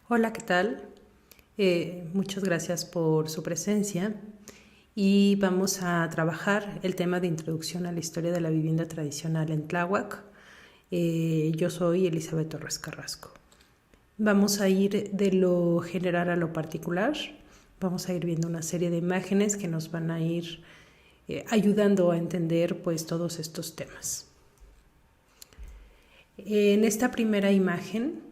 Hola, ¿qué tal? Muchas gracias por su presencia y vamos a trabajar el tema de introducción a la historia de la vivienda tradicional en Tláhuac. Yo soy Elizabeth Torres Carrasco. Vamos a ir de lo general a lo particular. Vamos a ir viendo una serie de imágenes que nos van a ir ayudando a entender pues todos estos temas. En esta primera imagen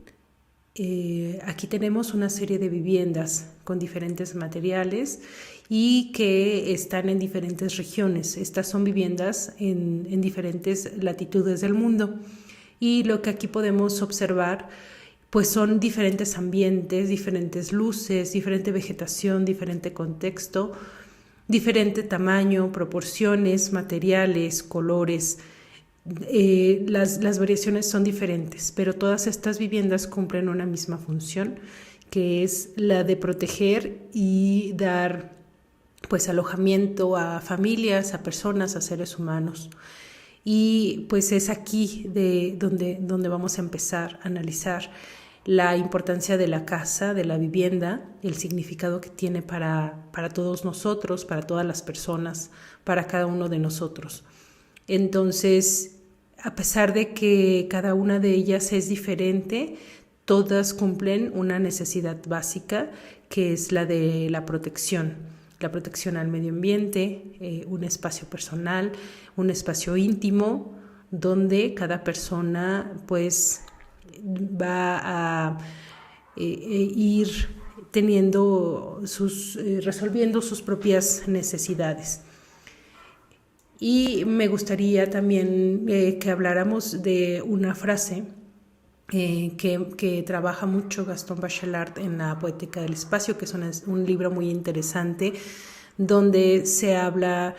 aquí tenemos una serie de viviendas con diferentes materiales y que están en diferentes regiones. Estas son viviendas en diferentes latitudes del mundo. Y lo que aquí podemos observar pues son diferentes ambientes, diferentes luces, diferente vegetación, diferente contexto, diferente tamaño, proporciones, materiales, colores. Las variaciones son diferentes, pero todas estas viviendas cumplen una misma función, que es la de proteger y dar pues alojamiento a familias, a personas, a seres humanos. Y pues es aquí donde vamos a empezar a analizar la importancia de la casa, de la vivienda, el significado que tiene para todos nosotros, para todas las personas, para cada uno de nosotros. Entonces, a pesar de que cada una de ellas es diferente, todas cumplen una necesidad básica, que es la de la protección al medio ambiente, un espacio personal, un espacio íntimo, donde cada persona pues va a ir teniendo resolviendo sus propias necesidades. Y me gustaría también que habláramos de una frase que trabaja mucho Gaston Bachelard en la Poética del Espacio, que es un libro muy interesante donde se habla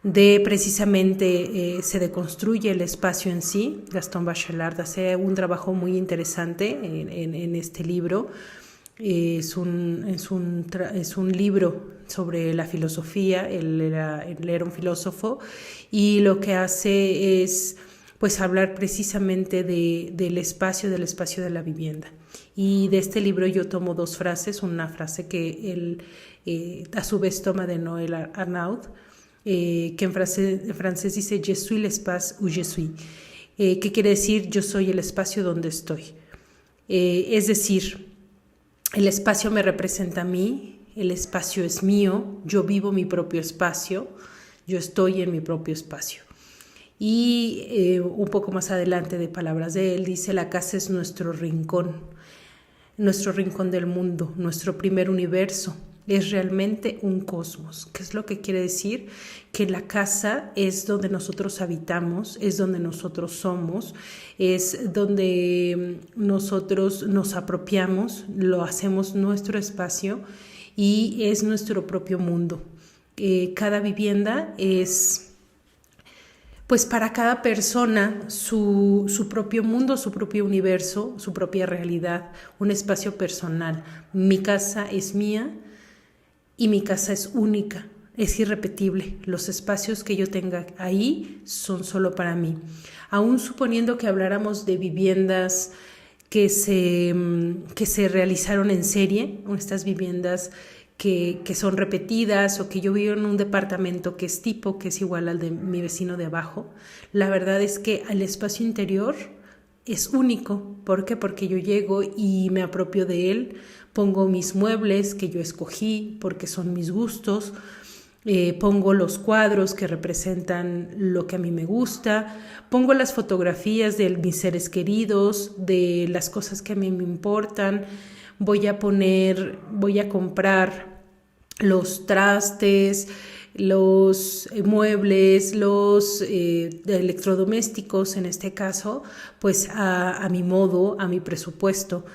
de precisamente se deconstruye el espacio en sí. Gaston Bachelard hace un trabajo muy interesante en este libro. Es un libro sobre la filosofía. Él era un filósofo y lo que hace es pues hablar precisamente del espacio de la vivienda. Y de este libro yo tomo dos frases, una frase que él a su vez toma de Noël Arnaud, que en francés dice Je suis l'espace où je suis, que quiere decir yo soy el espacio donde estoy. Es decir, el espacio me representa a mí, el espacio es mío, yo vivo mi propio espacio, yo estoy en mi propio espacio. Y un poco más adelante de palabras de él dice, la casa es nuestro rincón del mundo, nuestro primer universo. Es realmente un cosmos. ¿Qué es lo que quiere decir? Que la casa es donde nosotros habitamos, es donde nosotros somos, es donde nosotros nos apropiamos, lo hacemos nuestro espacio y es nuestro propio mundo. Cada vivienda es pues para cada persona su propio mundo, su propio universo, su propia realidad, un espacio personal. Mi casa es mía y mi casa es única, es irrepetible. Los espacios que yo tenga ahí son solo para mí. Aún suponiendo que habláramos de viviendas que se realizaron en serie, estas viviendas que son repetidas, o que yo vivo en un departamento que es igual al de mi vecino de abajo, la verdad es que el espacio interior es único. ¿Por qué? Porque yo llego y me apropio de él, pongo mis muebles que yo escogí porque son mis gustos, pongo los cuadros que representan lo que a mí me gusta, pongo las fotografías de mis seres queridos, de las cosas que a mí me importan, voy a comprar los trastes, los muebles, los electrodomésticos en este caso, pues a mi modo, a mi presupuesto,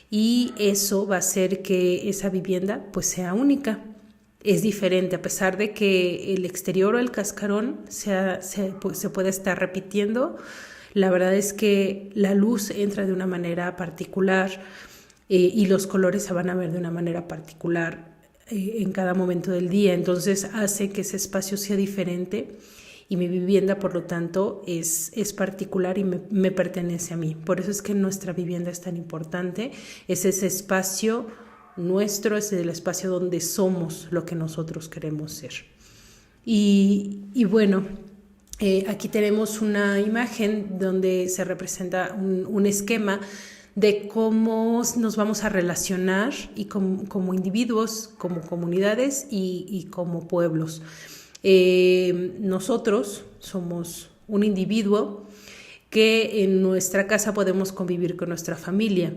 y eso va a hacer que esa vivienda pues sea única. Es diferente, a pesar de que el exterior o el cascarón se puede estar repitiendo. La verdad es que la luz entra de una manera particular y los colores se van a ver de una manera particular en cada momento del día. Entonces hace que ese espacio sea diferente y mi vivienda, por lo tanto, es particular y me pertenece a mí. Por eso es que nuestra vivienda es tan importante, es ese espacio nuestro, es el espacio donde somos lo que nosotros queremos ser. Y bueno, aquí tenemos una imagen donde se representa un esquema de cómo nos vamos a relacionar y como individuos, como comunidades y como pueblos. Nosotros somos un individuo que en nuestra casa podemos convivir con nuestra familia.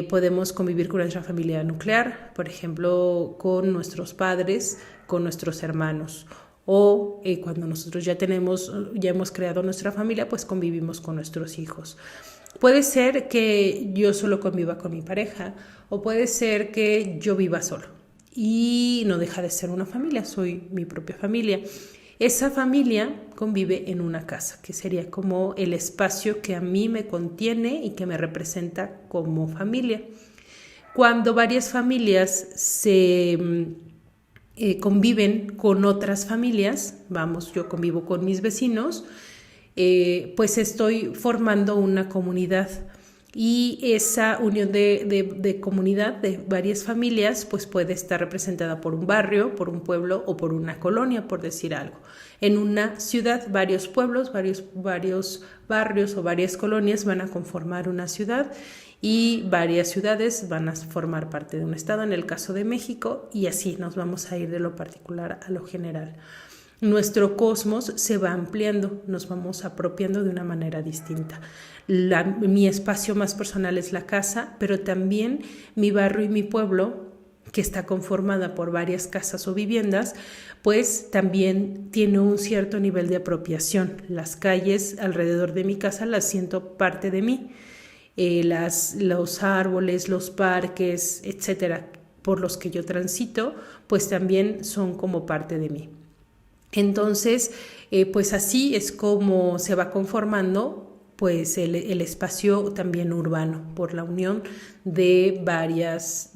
Podemos convivir con nuestra familia nuclear, por ejemplo, con nuestros padres, con nuestros hermanos. O cuando nosotros ya hemos creado nuestra familia, pues convivimos con nuestros hijos. Puede ser que yo solo conviva con mi pareja, o puede ser que yo viva solo. Y no deja de ser una familia, soy mi propia familia. Esa familia convive en una casa, que sería como el espacio que a mí me contiene y que me representa como familia. Cuando varias familias se conviven con otras familias, yo convivo con mis vecinos, pues estoy formando una comunidad. Y esa unión de comunidad de varias familias pues puede estar representada por un barrio, por un pueblo o por una colonia, por decir algo. En una ciudad, varios pueblos, varios barrios o varias colonias van a conformar una ciudad y varias ciudades van a formar parte de un estado, en el caso de México, y así nos vamos a ir de lo particular a lo general. Nuestro cosmos se va ampliando, nos vamos apropiando de una manera distinta. Mi espacio más personal es la casa, pero también mi barrio y mi pueblo, que está conformada por varias casas o viviendas, pues también tiene un cierto nivel de apropiación. Las calles alrededor de mi casa las siento parte de mí. Los árboles, los parques, etcétera, por los que yo transito, pues también son como parte de mí. Entonces, pues así es como se va conformando pues el espacio también urbano, por la unión de varias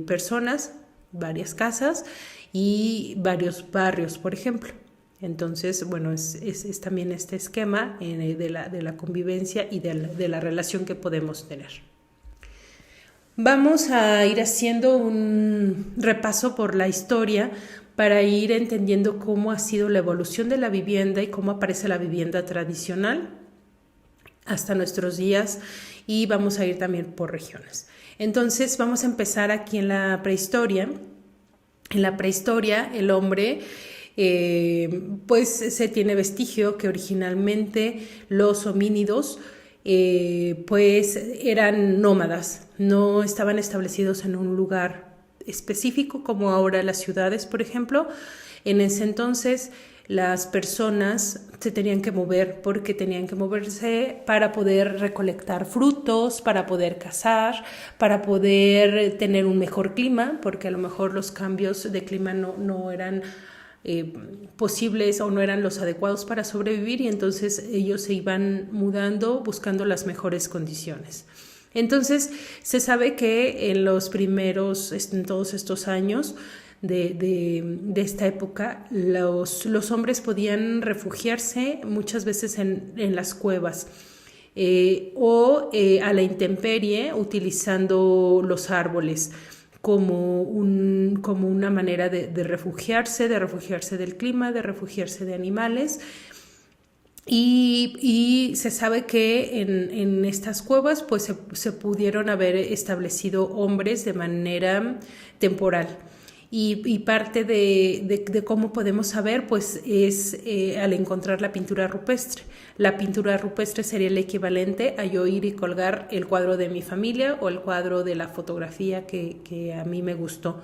personas, varias casas y varios barrios, por ejemplo. Entonces, bueno, es también este esquema de la convivencia y de la relación que podemos tener. Vamos a ir haciendo un repaso por la historia para ir entendiendo cómo ha sido la evolución de la vivienda y cómo aparece la vivienda tradicional hasta nuestros días, y vamos a ir también por regiones. Entonces vamos a empezar aquí en la prehistoria. En la prehistoria el hombre pues se tiene vestigio que originalmente los homínidos pues eran nómadas, no estaban establecidos en un lugar específico como ahora las ciudades, por ejemplo. En ese entonces las personas se tenían que mover porque tenían que moverse para poder recolectar frutos, para poder cazar, para poder tener un mejor clima, porque a lo mejor los cambios de clima no eran posibles o no eran los adecuados para sobrevivir, y entonces ellos se iban mudando buscando las mejores condiciones. Entonces se sabe que en todos estos años de esta época, los hombres podían refugiarse muchas veces en las cuevas o a la intemperie, utilizando los árboles como una manera de refugiarse del clima, de refugiarse de animales. Y se sabe que en estas cuevas pues se pudieron haber establecido hombres de manera temporal. Y parte de cómo podemos saber pues es al encontrar la pintura rupestre. La pintura rupestre sería el equivalente a yo ir y colgar el cuadro de mi familia o el cuadro de la fotografía que a mí me gustó.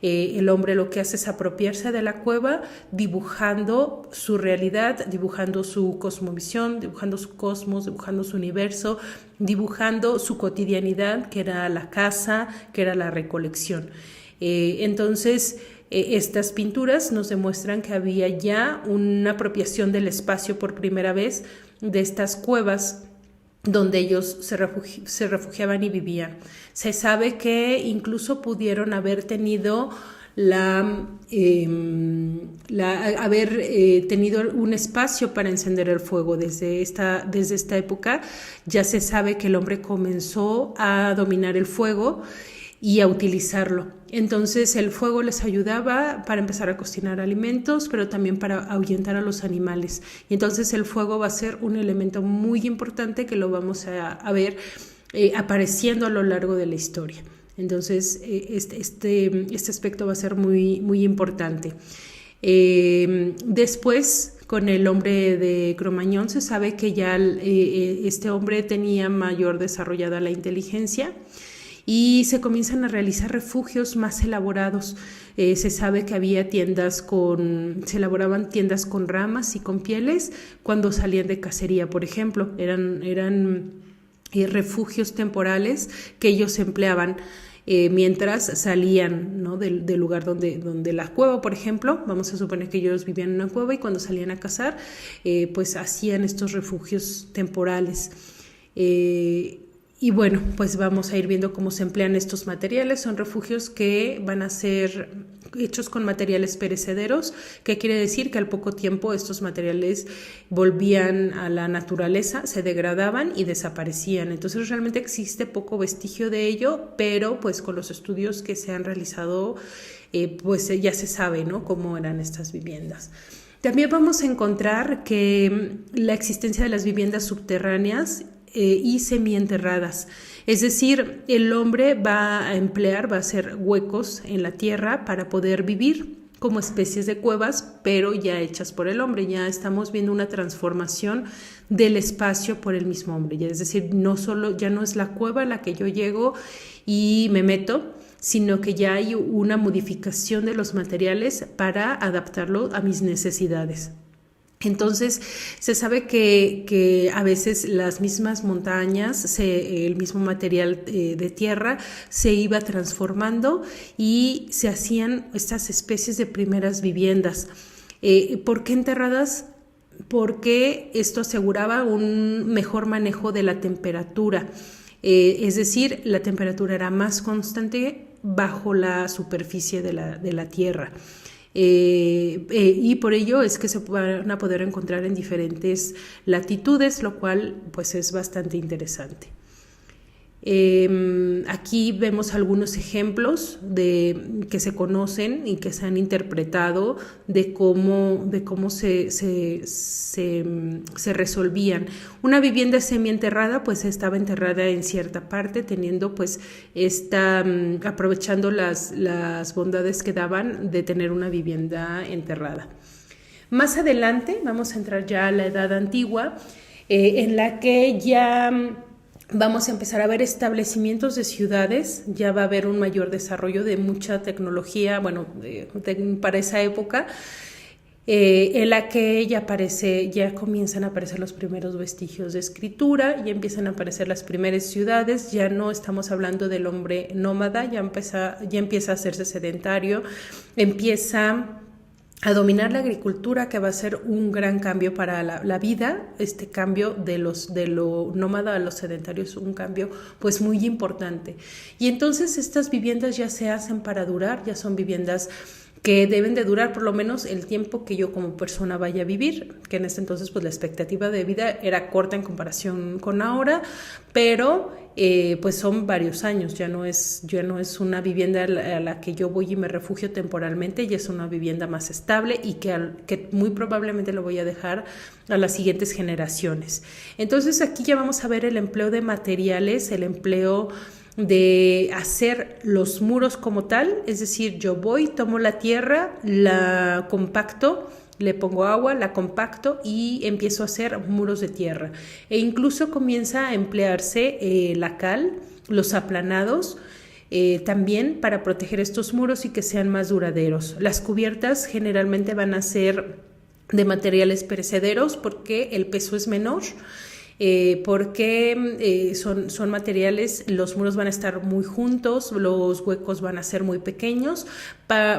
El hombre lo que hace es apropiarse de la cueva, dibujando su realidad, dibujando su cosmovisión, dibujando su cosmos, dibujando su universo, dibujando su cotidianidad, que era la caza, que era la recolección. Entonces, estas pinturas nos demuestran que había ya una apropiación del espacio por primera vez de estas cuevas donde ellos se refugiaban y vivían. Se sabe que incluso pudieron haber tenido haber tenido un espacio para encender el fuego. Desde esta época ya se sabe que el hombre comenzó a dominar el fuego y a utilizarlo. Entonces el fuego les ayudaba para empezar a cocinar alimentos, pero también para ahuyentar a los animales. Y entonces el fuego va a ser un elemento muy importante que lo vamos a ver apareciendo a lo largo de la historia. Entonces este aspecto va a ser muy, muy importante. Después, con el hombre de Cro-Magnon, se sabe que ya este hombre tenía mayor desarrollada la inteligencia y se comienzan a realizar refugios más elaborados. Se sabe que había se elaboraban tiendas con ramas y con pieles cuando salían de cacería, por ejemplo. Eran refugios temporales que ellos empleaban mientras salían, ¿no?, del lugar donde la cueva, por ejemplo. Vamos a suponer que ellos vivían en una cueva y cuando salían a cazar, pues hacían estos refugios temporales. Y bueno, pues vamos a ir viendo cómo se emplean estos materiales. Son refugios que van a ser hechos con materiales perecederos, que quiere decir que al poco tiempo estos materiales volvían a la naturaleza, se degradaban y desaparecían. Entonces realmente existe poco vestigio de ello, pero pues con los estudios que se han realizado, pues ya se sabe, ¿no?, cómo eran estas viviendas. También vamos a encontrar que la existencia de las viviendas subterráneas y semienterradas. Es decir, el hombre va a hacer huecos en la tierra para poder vivir como especies de cuevas, pero ya hechas por el hombre. Ya estamos viendo una transformación del espacio por el mismo hombre. Es decir, ya no es la cueva a la que yo llego y me meto, sino que ya hay una modificación de los materiales para adaptarlo a mis necesidades. Entonces se sabe que a veces las mismas montañas, el mismo material de tierra se iba transformando y se hacían estas especies de primeras viviendas. ¿Por qué enterradas? Porque esto aseguraba un mejor manejo de la temperatura. Es decir, la temperatura era más constante bajo la superficie de la tierra. Y por ello es que se van a poder encontrar en diferentes latitudes, lo cual pues es bastante interesante. Aquí vemos algunos ejemplos que se conocen y que se han interpretado de cómo se resolvían. Una vivienda semienterrada pues estaba enterrada en cierta parte, teniendo pues aprovechando las bondades que daban de tener una vivienda enterrada. Más adelante vamos a entrar ya a la Edad Antigua, en la que ya vamos a empezar a ver establecimientos de ciudades. Ya va a haber un mayor desarrollo de mucha tecnología, para esa época, en la que ya comienzan a aparecer los primeros vestigios de escritura, ya empiezan a aparecer las primeras ciudades. Ya no estamos hablando del hombre nómada, ya empieza a hacerse sedentario, empieza a dominar la agricultura, que va a ser un gran cambio para la vida. Este cambio de lo nómada a los sedentarios es un cambio pues muy importante. Y entonces estas viviendas ya se hacen para durar, ya son viviendas que deben de durar por lo menos el tiempo que yo como persona vaya a vivir, que en ese entonces pues la expectativa de vida era corta en comparación con ahora, pero pues son varios años. Ya no es una vivienda a la que yo voy y me refugio temporalmente, ya es una vivienda más estable y que muy probablemente lo voy a dejar a las siguientes generaciones. Entonces aquí ya vamos a ver el empleo de materiales, el empleo de hacer los muros como tal. Es decir, yo tomo la tierra, la compacto, le pongo agua, la compacto y empiezo a hacer muros de tierra. E incluso comienza a emplearse la cal, los aplanados, también para proteger estos muros y que sean más duraderos. Las cubiertas generalmente van a ser de materiales perecederos porque el peso es menor. Porque son materiales, los muros van a estar muy juntos, los huecos van a ser muy pequeños,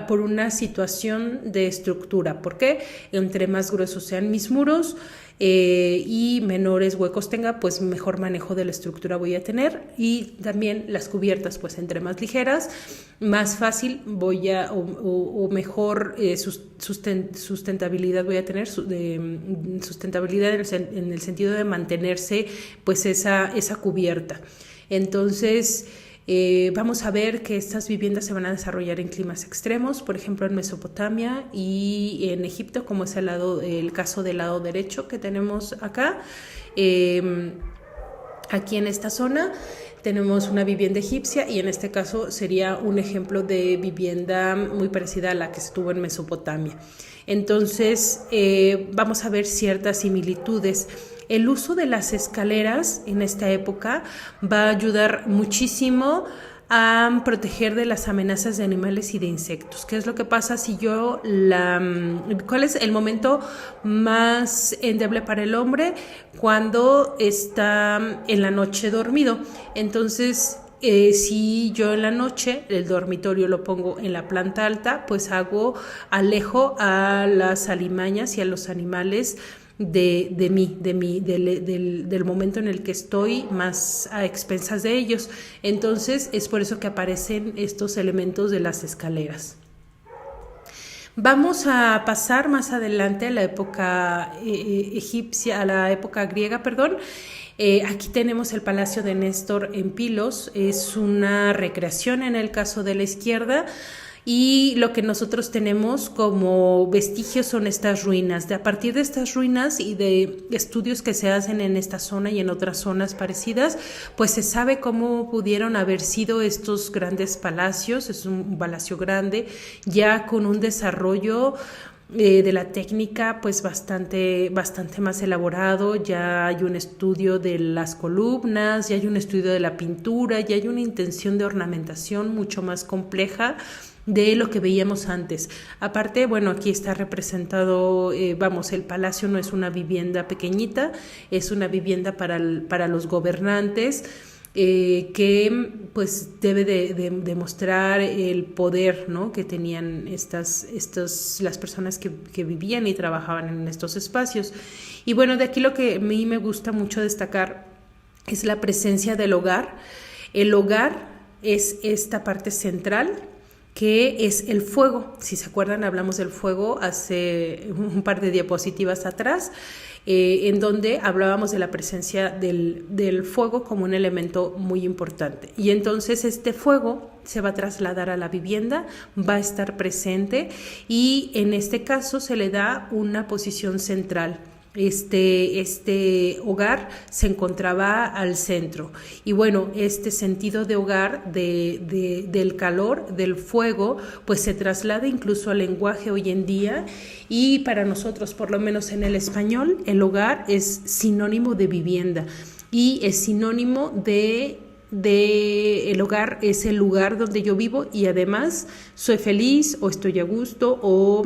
por una situación de estructura. ¿Por qué? Entre más gruesos sean mis muros y menores huecos tenga, pues mejor manejo de la estructura voy a tener. Y también las cubiertas, pues entre más ligeras, más fácil voy a, o mejor sustentabilidad voy a tener, sustentabilidad en el sentido de mantenerse pues esa cubierta. Entonces, vamos a ver que estas viviendas se van a desarrollar en climas extremos, por ejemplo en Mesopotamia y en Egipto, como es el caso del lado derecho que tenemos acá. Aquí en esta zona tenemos una vivienda egipcia y en este caso sería un ejemplo de vivienda muy parecida a la que estuvo en Mesopotamia. Entonces, vamos a ver ciertas similitudes. El uso de las escaleras en esta época va a ayudar muchísimo a proteger de las amenazas de animales y de insectos. ¿Qué es lo que pasa si cuál es el momento más endeble para el hombre? Cuando está en la noche dormido. Entonces, si yo en la noche el dormitorio lo pongo en la planta alta, pues alejo a las alimañas y a los animales del momento en el que estoy más a expensas de ellos. Entonces es por eso que aparecen estos elementos de las escaleras. Vamos a pasar más adelante a la época egipcia, a la época griega, perdón. Aquí tenemos el Palacio de Néstor en Pilos, es una recreación en el caso de la izquierda. Y lo que nosotros tenemos como vestigios son estas ruinas. A partir de estas ruinas y de estudios que se hacen en esta zona y en otras zonas parecidas, pues se sabe cómo pudieron haber sido estos grandes palacios. Es un palacio grande, ya con un desarrollo de la técnica pues bastante más elaborado. Ya hay un estudio de las columnas, ya hay un estudio de la pintura, ya hay una intención de ornamentación mucho más compleja de lo que veíamos antes. Aparte, bueno, aquí está representado, el palacio no es una vivienda pequeñita, es una vivienda para los gobernantes, que pues debe de demostrar el poder, ¿no?, que tenían las personas que vivían y trabajaban en estos espacios. Y bueno, de aquí lo que a mí me gusta mucho destacar es la presencia del hogar. El hogar es esta parte central, que es el fuego. Si se acuerdan, hablamos del fuego hace un par de diapositivas atrás, en donde hablábamos de la presencia del fuego como un elemento muy importante. Y entonces este fuego se va a trasladar a la vivienda, va a estar presente y en este caso se le da una posición central. Este hogar se encontraba al centro y bueno, este sentido de hogar, del calor, del fuego, pues se traslada incluso al lenguaje hoy en día, y para nosotros, por lo menos en el español, el hogar es sinónimo de vivienda y es sinónimo de el hogar es el lugar donde yo vivo y además soy feliz o estoy a gusto o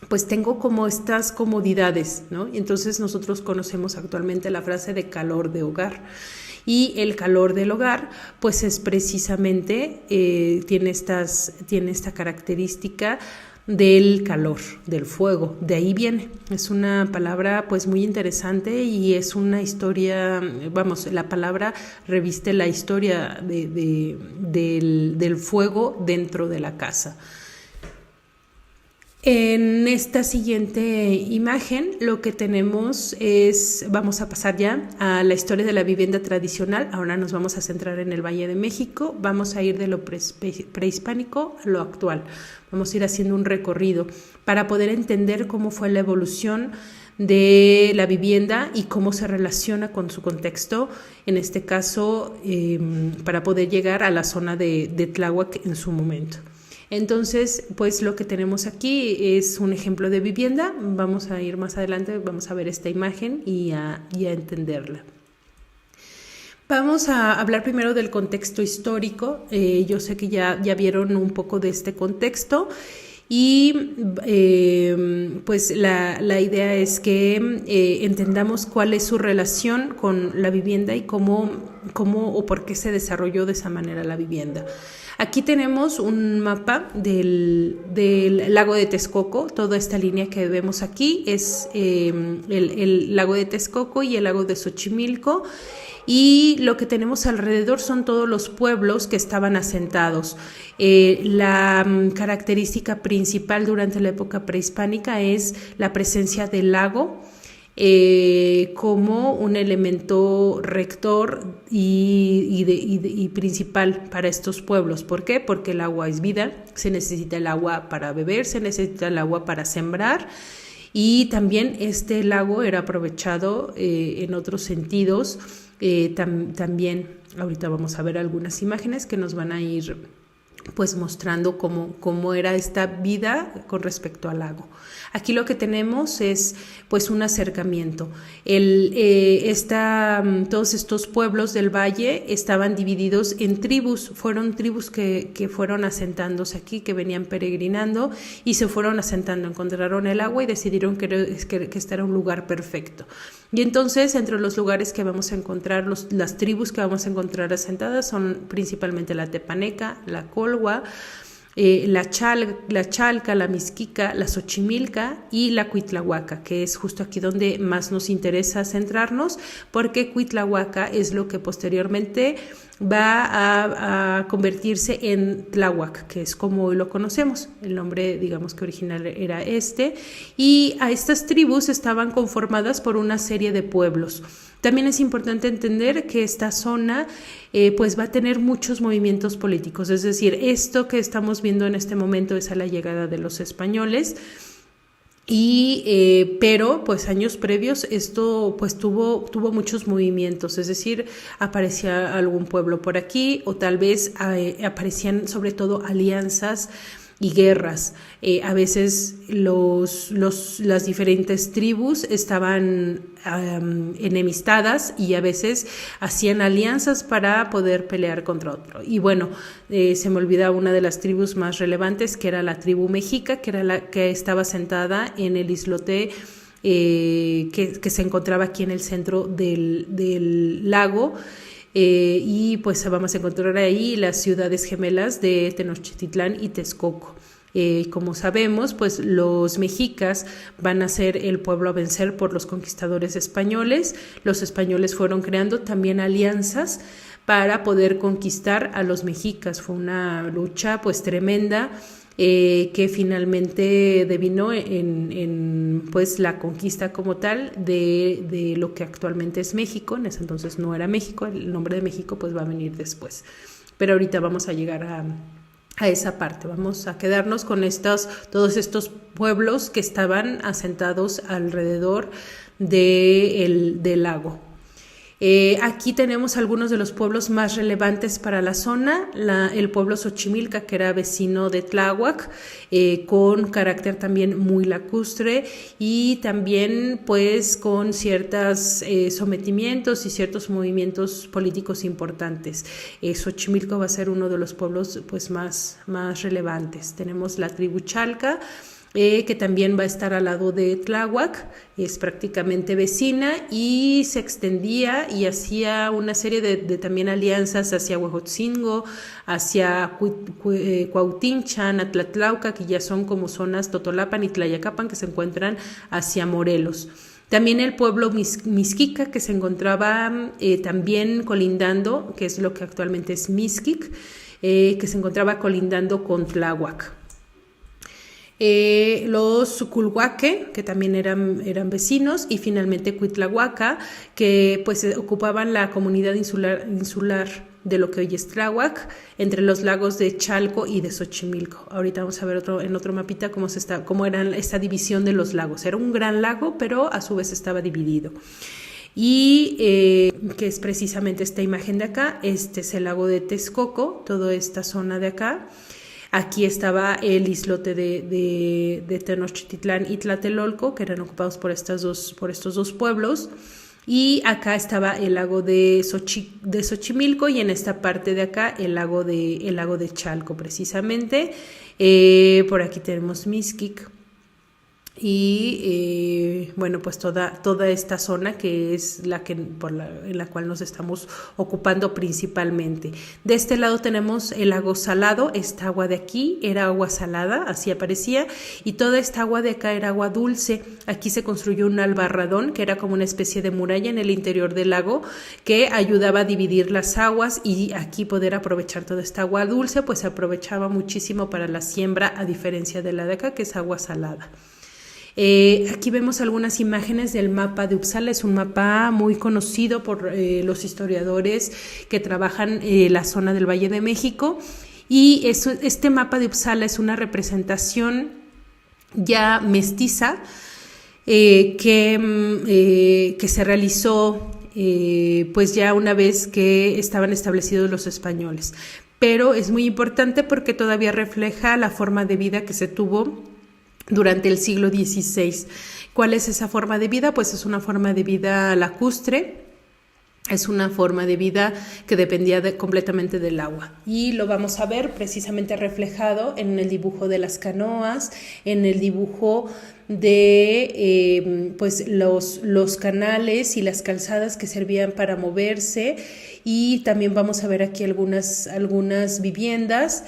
pues tengo como estas comodidades, ¿no? Y entonces nosotros conocemos actualmente la frase de calor de hogar. Y el calor del hogar, pues es precisamente, tiene esta característica del calor, del fuego. De ahí viene. Es una palabra pues muy interesante y es una historia, la palabra reviste la historia del fuego dentro de la casa. En esta siguiente imagen lo que tenemos es, vamos a pasar ya a la historia de la vivienda tradicional. Ahora nos vamos a centrar en el Valle de México, vamos a ir de lo prehispánico a lo actual. Vamos a ir haciendo un recorrido para poder entender cómo fue la evolución de la vivienda y cómo se relaciona con su contexto, en este caso para poder llegar a la zona de Tláhuac en su momento. Entonces, pues lo que tenemos aquí es un ejemplo de vivienda. Vamos a ir más adelante, vamos a ver esta imagen y a entenderla. Vamos a hablar primero del contexto histórico. Yo sé que ya vieron un poco de este contexto y pues la idea es que entendamos cuál es su relación con la vivienda y cómo o por qué se desarrolló de esa manera la vivienda. Aquí tenemos un mapa del lago de Texcoco. Toda esta línea que vemos aquí es el lago de Texcoco y el lago de Xochimilco. Y lo que tenemos alrededor son todos los pueblos que estaban asentados. La característica principal durante la época prehispánica es la presencia del lago como un elemento rector y principal para estos pueblos. ¿Por qué? Porque el agua es vida, se necesita el agua para beber, se necesita el agua para sembrar, y también este lago era aprovechado en otros sentidos. También ahorita vamos a ver algunas imágenes que nos van a ir pues mostrando cómo era esta vida con respecto al lago. Aquí lo que tenemos es pues un acercamiento. Todos estos pueblos del valle estaban divididos en tribus, fueron tribus que fueron asentándose aquí, que venían peregrinando y se fueron asentando, encontraron el agua y decidieron que este era un lugar perfecto. Y entonces entre los lugares que vamos a encontrar, las tribus que vamos a encontrar asentadas son principalmente la Tepaneca, la Colhua, la Chalca, la Mixquica, la Xochimilca y la Cuitlahuaca, que es justo aquí donde más nos interesa centrarnos, porque Cuitlahuaca es lo que posteriormente va a convertirse en Tláhuac, que es como hoy lo conocemos. El nombre, digamos que original era este, y a estas tribus estaban conformadas por una serie de pueblos. También es importante entender que esta zona pues va a tener muchos movimientos políticos, es decir, esto que estamos viendo en este momento es a la llegada de los españoles. Pero pues años previos esto pues tuvo muchos movimientos, es decir, aparecía algún pueblo por aquí, o tal vez aparecían sobre todo alianzas y guerras. A veces las diferentes tribus estaban enemistadas y a veces hacían alianzas para poder pelear contra otro. Y bueno, se me olvida una de las tribus más relevantes, que era la tribu mexica, que era la que estaba sentada en el islote que se encontraba aquí en el centro del lago. Y pues vamos a encontrar ahí las ciudades gemelas de Tenochtitlán y Texcoco. Como sabemos, pues los mexicas van a ser el pueblo a vencer por los conquistadores españoles. Los españoles fueron creando también alianzas para poder conquistar a los mexicas. Fue una lucha pues tremenda, que finalmente devino en pues la conquista como tal de lo que actualmente es México. En ese entonces no era México, el nombre de México pues va a venir después, pero ahorita vamos a llegar a esa parte. Vamos a quedarnos con todos estos pueblos que estaban asentados alrededor del lago. Aquí tenemos algunos de los pueblos más relevantes para la zona. El pueblo Xochimilca, que era vecino de Tláhuac, con carácter también muy lacustre y también pues con ciertos sometimientos y ciertos movimientos políticos importantes. Xochimilco va a ser uno de los pueblos pues más relevantes. Tenemos la tribu Chalca, que también va a estar al lado de Tláhuac, es prácticamente vecina y se extendía y hacía una serie de también alianzas hacia Huejotzingo, hacia Cuautinchan, Atlatlauca, que ya son como zonas Totolapan y Tlayacapan, que se encuentran hacia Morelos. También el pueblo Mixquica, que se encontraba también colindando, que es lo que actualmente es Mixquic, que se encontraba colindando con Tláhuac. Los Culhuaque, que también eran vecinos, y finalmente Cuitlahuaca, que pues ocupaban la comunidad insular de lo que hoy es Tláhuac, entre los lagos de Chalco y de Xochimilco. Ahorita vamos a ver en otro mapita cómo era esta división de los lagos. Era un gran lago, pero a su vez estaba dividido. Y que es precisamente esta imagen de acá. Este es el lago de Texcoco, toda esta zona de acá. Aquí estaba el islote de Tenochtitlán y Tlatelolco, que eran ocupados por estos dos pueblos. Y acá estaba el lago de Xochimilco, y en esta parte de acá el lago de Chalco, precisamente. Por aquí tenemos Mixquic y bueno, pues toda esta zona que es en la cual nos estamos ocupando principalmente. De este lado tenemos el lago Salado. Esta agua de aquí era agua salada, así aparecía, y toda esta agua de acá era agua dulce. Aquí se construyó un albarradón que era como una especie de muralla en el interior del lago que ayudaba a dividir las aguas, y aquí poder aprovechar toda esta agua dulce pues se aprovechaba muchísimo para la siembra, a diferencia de la de acá que es agua salada. Aquí vemos algunas imágenes del mapa de Uppsala. Es un mapa muy conocido por los historiadores que trabajan la zona del Valle de México, y este mapa de Uppsala es una representación ya mestiza que se realizó pues ya una vez que estaban establecidos los españoles, pero es muy importante porque todavía refleja la forma de vida que se tuvo durante el siglo XVI. ¿Cuál es esa forma de vida? Pues es una forma de vida lacustre, es una forma de vida que dependía completamente del agua, y lo vamos a ver precisamente reflejado en el dibujo de las canoas, en el dibujo de pues los canales y las calzadas que servían para moverse, y también vamos a ver aquí algunas viviendas.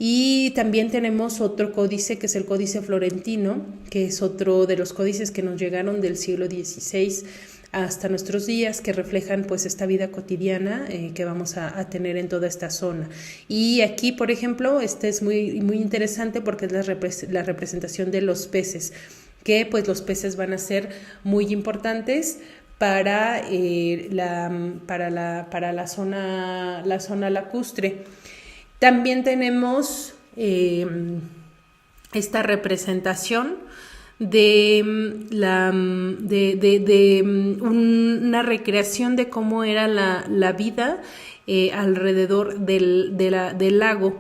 Y también tenemos otro códice que es el Códice Florentino, que es otro de los códices que nos llegaron del siglo XVI hasta nuestros días, que reflejan pues esta vida cotidiana que vamos a tener en toda esta zona. Y aquí, por ejemplo, este es muy, muy interesante porque es la representación de los peces, que pues los peces van a ser muy importantes para la zona lacustre. También tenemos esta representación de una recreación de cómo era la vida alrededor del lago,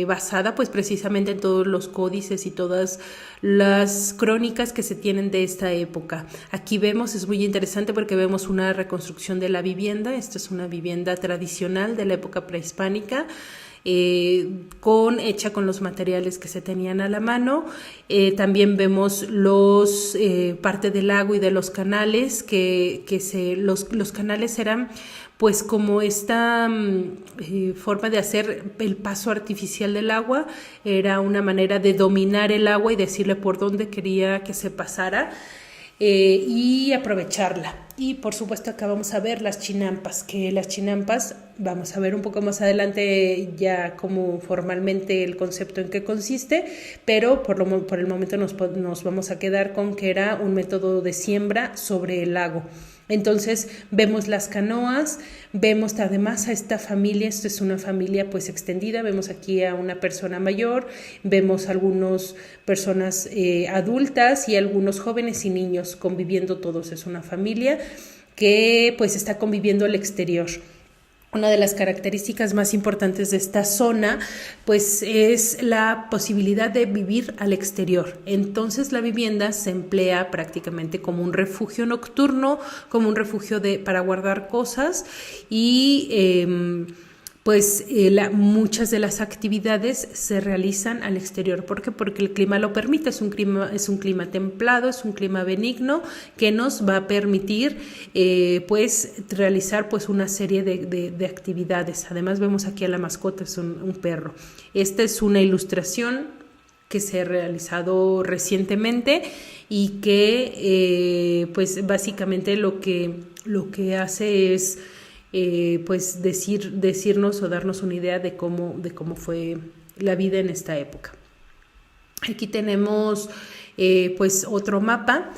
basada pues precisamente en todos los códices y todas las crónicas que se tienen de esta época. Aquí vemos, es muy interesante porque vemos una reconstrucción de la vivienda. Esta es una vivienda tradicional de la época prehispánica, hecha con los materiales que se tenían a la mano. También vemos parte del lago y de los canales, los canales eran pues como esta forma de hacer el paso artificial del agua. Era una manera de dominar el agua y decirle por dónde quería que se pasara, y aprovecharla. Y por supuesto acá vamos a ver las chinampas, que las chinampas vamos a ver un poco más adelante ya como formalmente el concepto en qué consiste, pero por el momento nos vamos a quedar con que era un método de siembra sobre el lago. Entonces vemos las canoas, vemos además a esta familia. Esto es una familia pues extendida. Vemos aquí a una persona mayor, vemos algunas personas adultas y algunos jóvenes y niños conviviendo todos. Es una familia que pues está conviviendo al exterior. Una de las características más importantes de esta zona pues es la posibilidad de vivir al exterior. Entonces la vivienda se emplea prácticamente como un refugio nocturno, como un refugio para guardar cosas, y muchas de las actividades se realizan al exterior. ¿Por qué? Porque el clima lo permite. Es un clima templado, es un clima benigno que nos va a permitir realizar pues una serie de actividades. Además vemos aquí a la mascota, es un perro. Esta es una ilustración que se ha realizado recientemente y que pues básicamente lo que hace es decirnos o darnos una idea de cómo fue la vida en esta época. Aquí tenemos pues otro mapa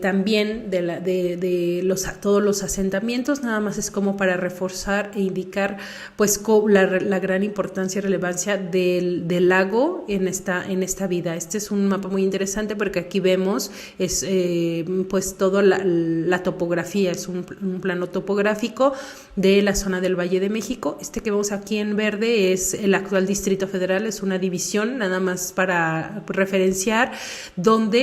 también de todos los asentamientos. Nada más es como para reforzar e indicar pues la gran importancia y relevancia del lago en esta vida. Este es un mapa muy interesante porque aquí vemos pues toda la topografía. Es un plano topográfico de la zona del Valle de México. Este que vemos aquí en verde es el actual Distrito Federal. Es una división nada más para referenciar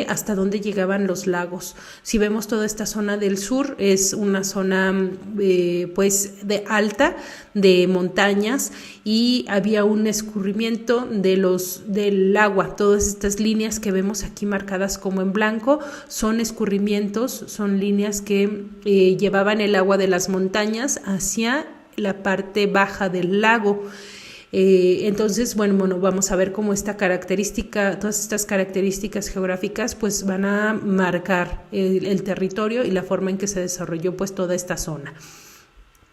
hasta dónde llegaban los lagos lagos. Si vemos toda esta zona del sur, es una zona pues de alta, de montañas, y había un escurrimiento del agua. Todas estas líneas que vemos aquí marcadas como en blanco son escurrimientos, son líneas que llevaban el agua de las montañas hacia la parte baja del lago. Entonces, bueno, vamos a ver cómo esta característica, todas estas características geográficas pues van a marcar el territorio y la forma en que se desarrolló pues toda esta zona.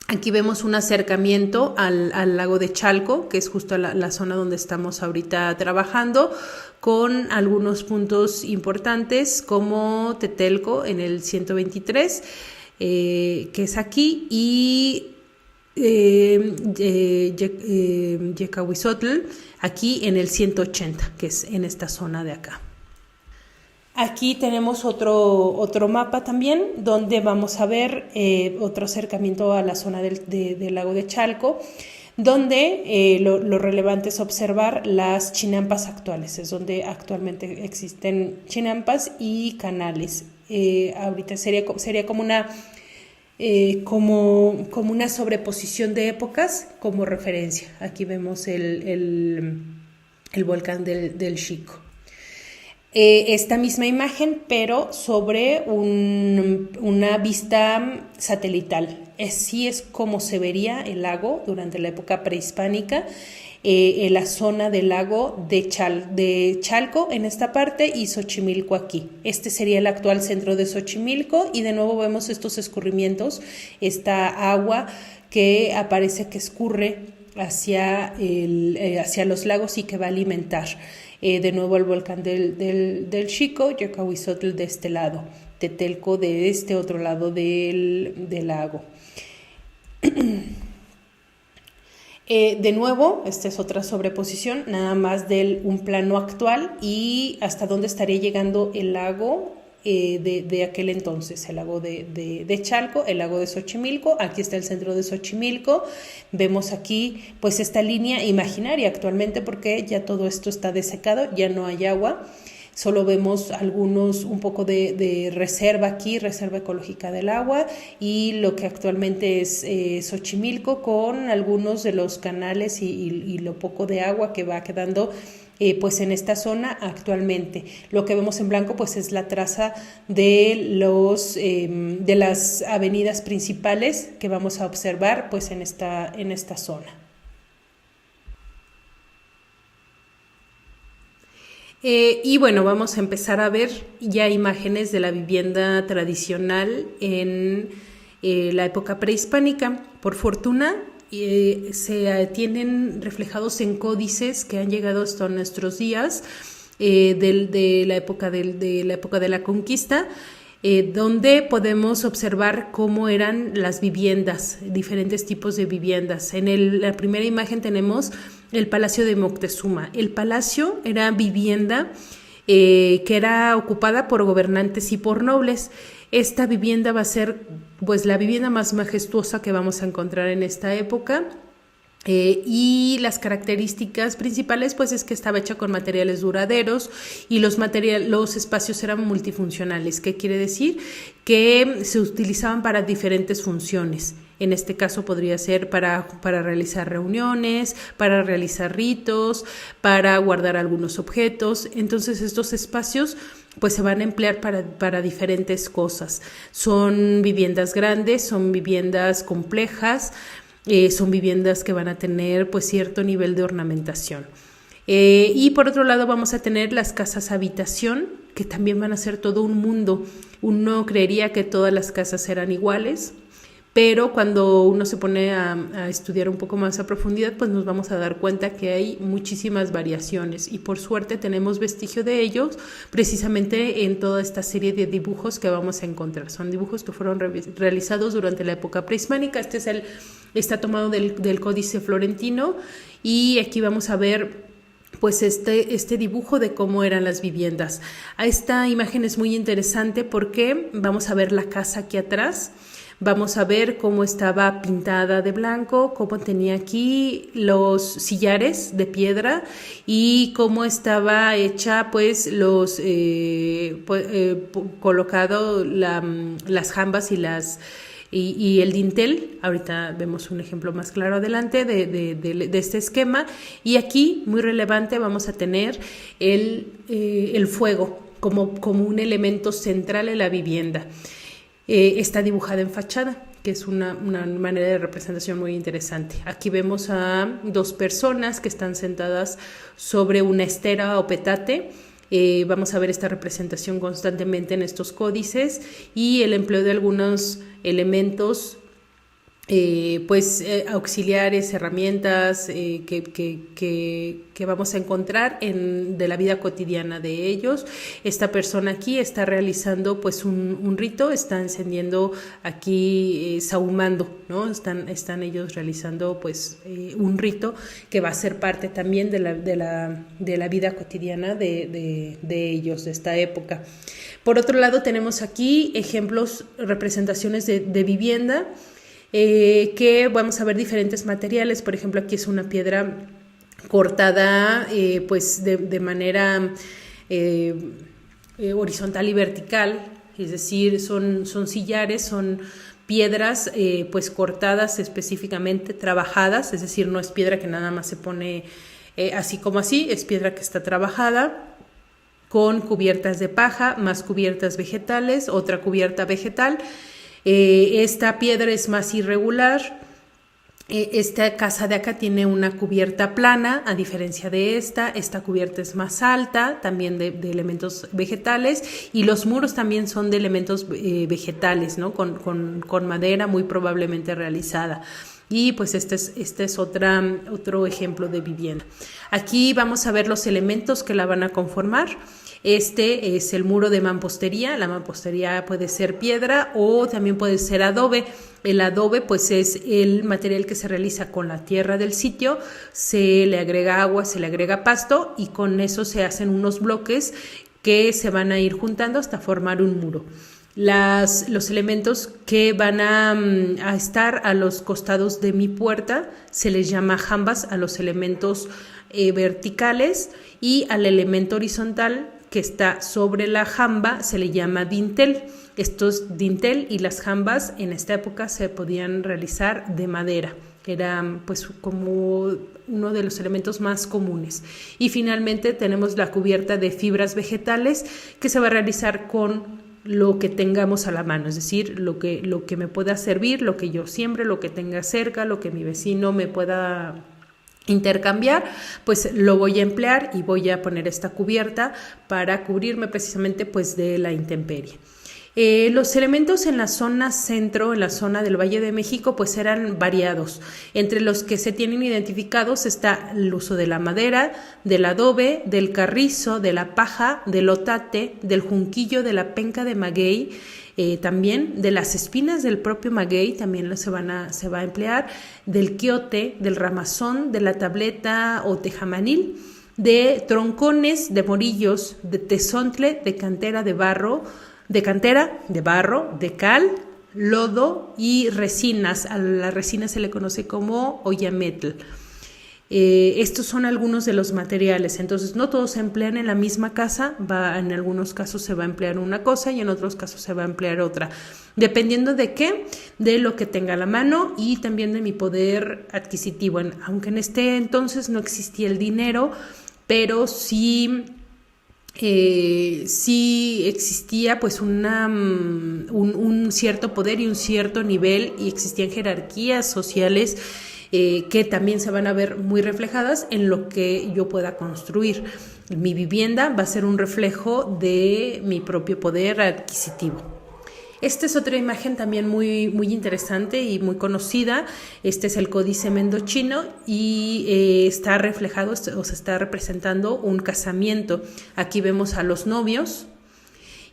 Aquí vemos un acercamiento al lago de Chalco, que es justo la zona donde estamos ahorita trabajando, con algunos puntos importantes como Tetelco en el 123, que es aquí, y Yecahuizotl aquí en el 180, que es en esta zona de acá. Aquí tenemos otro mapa también, donde vamos a ver otro acercamiento a la zona del lago de Chalco, donde lo relevante es observar las chinampas actuales, es donde actualmente existen chinampas y canales. Ahorita sería como una sobreposición de épocas como referencia. Aquí vemos el volcán del Xico. Esta misma imagen, pero sobre una vista satelital. Así es como se vería el lago durante la época prehispánica, en la zona del lago de Chalco en esta parte y Xochimilco aquí. Este sería el actual centro de Xochimilco, y de nuevo vemos estos escurrimientos, esta agua que aparece que escurre hacia los lagos y que va a alimentar de nuevo el volcán del Xico, Yecahuizotl de este lado, Tetelco de este otro lado del lago. De nuevo, esta es otra sobreposición, nada más de un plano actual y hasta dónde estaría llegando el lago de aquel entonces, el lago de Chalco, el lago de Xochimilco. Aquí está el centro de Xochimilco. Vemos aquí pues esta línea imaginaria actualmente, porque ya todo esto está desecado, ya no hay agua. Solo vemos un poco de reserva aquí, reserva ecológica del agua, y lo que actualmente es Xochimilco, con algunos de los canales y lo poco de agua que va quedando pues en esta zona actualmente. Lo que vemos en blanco pues es la traza de las avenidas principales que vamos a observar pues en esta zona. Y bueno, vamos a empezar a ver ya imágenes de la vivienda tradicional en la época prehispánica. Por fortuna, se tienen reflejados en códices que han llegado hasta nuestros días de la época de la conquista, donde podemos observar cómo eran las viviendas, diferentes tipos de viviendas. En la primera imagen tenemos el Palacio de Moctezuma. El palacio era vivienda que era ocupada por gobernantes y por nobles. Esta vivienda va a ser pues la vivienda más majestuosa que vamos a encontrar en esta época. Y las características principales pues es que estaba hecha con materiales duraderos, y los espacios eran multifuncionales. ¿Qué quiere decir? Que se utilizaban para diferentes funciones. En este caso podría ser para realizar reuniones, para realizar ritos, para guardar algunos objetos. Entonces estos espacios pues se van a emplear para diferentes cosas. Son viviendas grandes, son viviendas complejas, son viviendas que van a tener pues cierto nivel de ornamentación. Y por otro lado vamos a tener las casas habitación, que también van a ser todo un mundo. Uno creería que todas las casas eran iguales, pero cuando uno se pone a estudiar un poco más a profundidad, pues nos vamos a dar cuenta que hay muchísimas variaciones, y por suerte tenemos vestigio de ellos precisamente en toda esta serie de dibujos que vamos a encontrar. Son dibujos que fueron realizados durante la época prehispánica. Está tomado del Códice Florentino, y aquí vamos a ver pues este dibujo de cómo eran las viviendas. Esta imagen es muy interesante porque vamos a ver la casa aquí atrás. Vamos a ver cómo estaba pintada de blanco, cómo tenía aquí los sillares de piedra y cómo estaba hecha pues colocado las jambas y el dintel. Ahorita vemos un ejemplo más claro adelante de este esquema. Y aquí, muy relevante, vamos a tener el fuego como un elemento central en la vivienda. Está dibujada en fachada, que es una manera de representación muy interesante. Aquí vemos a dos personas que están sentadas sobre una estera o petate. Vamos a ver esta representación constantemente en estos códices y el empleo de algunos elementos auxiliares, herramientas que vamos a encontrar de la vida cotidiana de ellos. Esta persona aquí está realizando pues un rito, está encendiendo aquí, sahumando, ¿no? Están ellos realizando pues un rito que va a ser parte también de la vida cotidiana de ellos, de esta época. Por otro lado, tenemos aquí ejemplos, representaciones de vivienda, que vamos a ver diferentes materiales. Por ejemplo, aquí es una piedra cortada pues de manera horizontal y vertical, es decir, son sillares, son piedras pues cortadas específicamente, trabajadas, es decir, no es piedra que nada más se pone así como así, es piedra que está trabajada con cubiertas de paja, más cubiertas vegetales, otra cubierta vegetal. Esta piedra es más irregular. Esta casa de acá tiene una cubierta plana, a diferencia de esta cubierta es más alta, también de elementos vegetales, y los muros también son de elementos vegetales, ¿no? Con madera muy probablemente realizada. Y pues este es otro ejemplo de vivienda. Aquí vamos a ver los elementos que la van a conformar. Este es el muro de mampostería. La mampostería puede ser piedra o también puede ser adobe. El adobe pues es el material que se realiza con la tierra del sitio, se le agrega agua, se le agrega pasto y con eso se hacen unos bloques que se van a ir juntando hasta formar un muro. Los elementos que van a estar a los costados de mi puerta se les llama jambas a los elementos verticales, y al elemento horizontal que está sobre la jamba se le llama dintel. Estos dintel y las jambas en esta época se podían realizar de madera, era pues como uno de los elementos más comunes. Y finalmente tenemos la cubierta de fibras vegetales, que se va a realizar con lo que tengamos a la mano, es decir, lo que me pueda servir, lo que yo siembre, lo que tenga cerca, lo que mi vecino me pueda intercambiar, pues lo voy a emplear y voy a poner esta cubierta para cubrirme precisamente pues de la intemperie. Los elementos en la zona centro, en la zona del Valle de México, pues eran variados. Entre los que se tienen identificados está el uso de la madera, del adobe, del carrizo, de la paja, del otate, del junquillo, de la penca de maguey, también de las espinas del propio maguey, también se va a emplear, del quiote, del ramazón, de la tableta o tejamanil, de troncones, de morillos, de tezontle, de cantera de barro, de cal, lodo y resinas. A la resina se le conoce como oyametl. Estos son algunos de los materiales. Entonces, no todos se emplean en la misma casa. En algunos casos se va a emplear una cosa y en otros casos se va a emplear otra. Dependiendo de qué, de lo que tenga a la mano y también de mi poder adquisitivo. Aunque en este entonces no existía el dinero, pero sí existía pues un cierto poder y un cierto nivel, y existían jerarquías sociales que también se van a ver muy reflejadas en lo que yo pueda construir. Mi vivienda va a ser un reflejo de mi propio poder adquisitivo. Esta es otra imagen también muy, muy interesante y muy conocida. Este es el Códice Mendochino y está reflejado, o se está representando un casamiento. Aquí vemos a los novios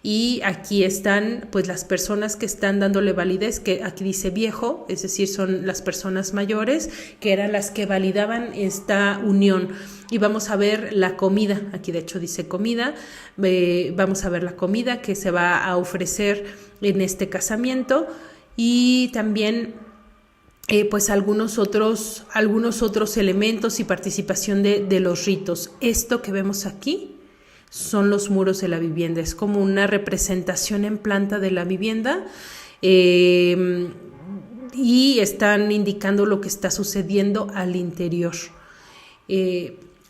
y aquí están pues las personas que están dándole validez, que aquí dice viejo, es decir, son las personas mayores que eran las que validaban esta unión. Y vamos a ver la comida, aquí de hecho dice comida, vamos a ver la comida que se va a ofrecer en este casamiento. y también pues algunos otros elementos y participación de los ritos. Esto que vemos aquí son los muros de la vivienda, es como una representación en planta de la vivienda, y están indicando lo que está sucediendo al interior.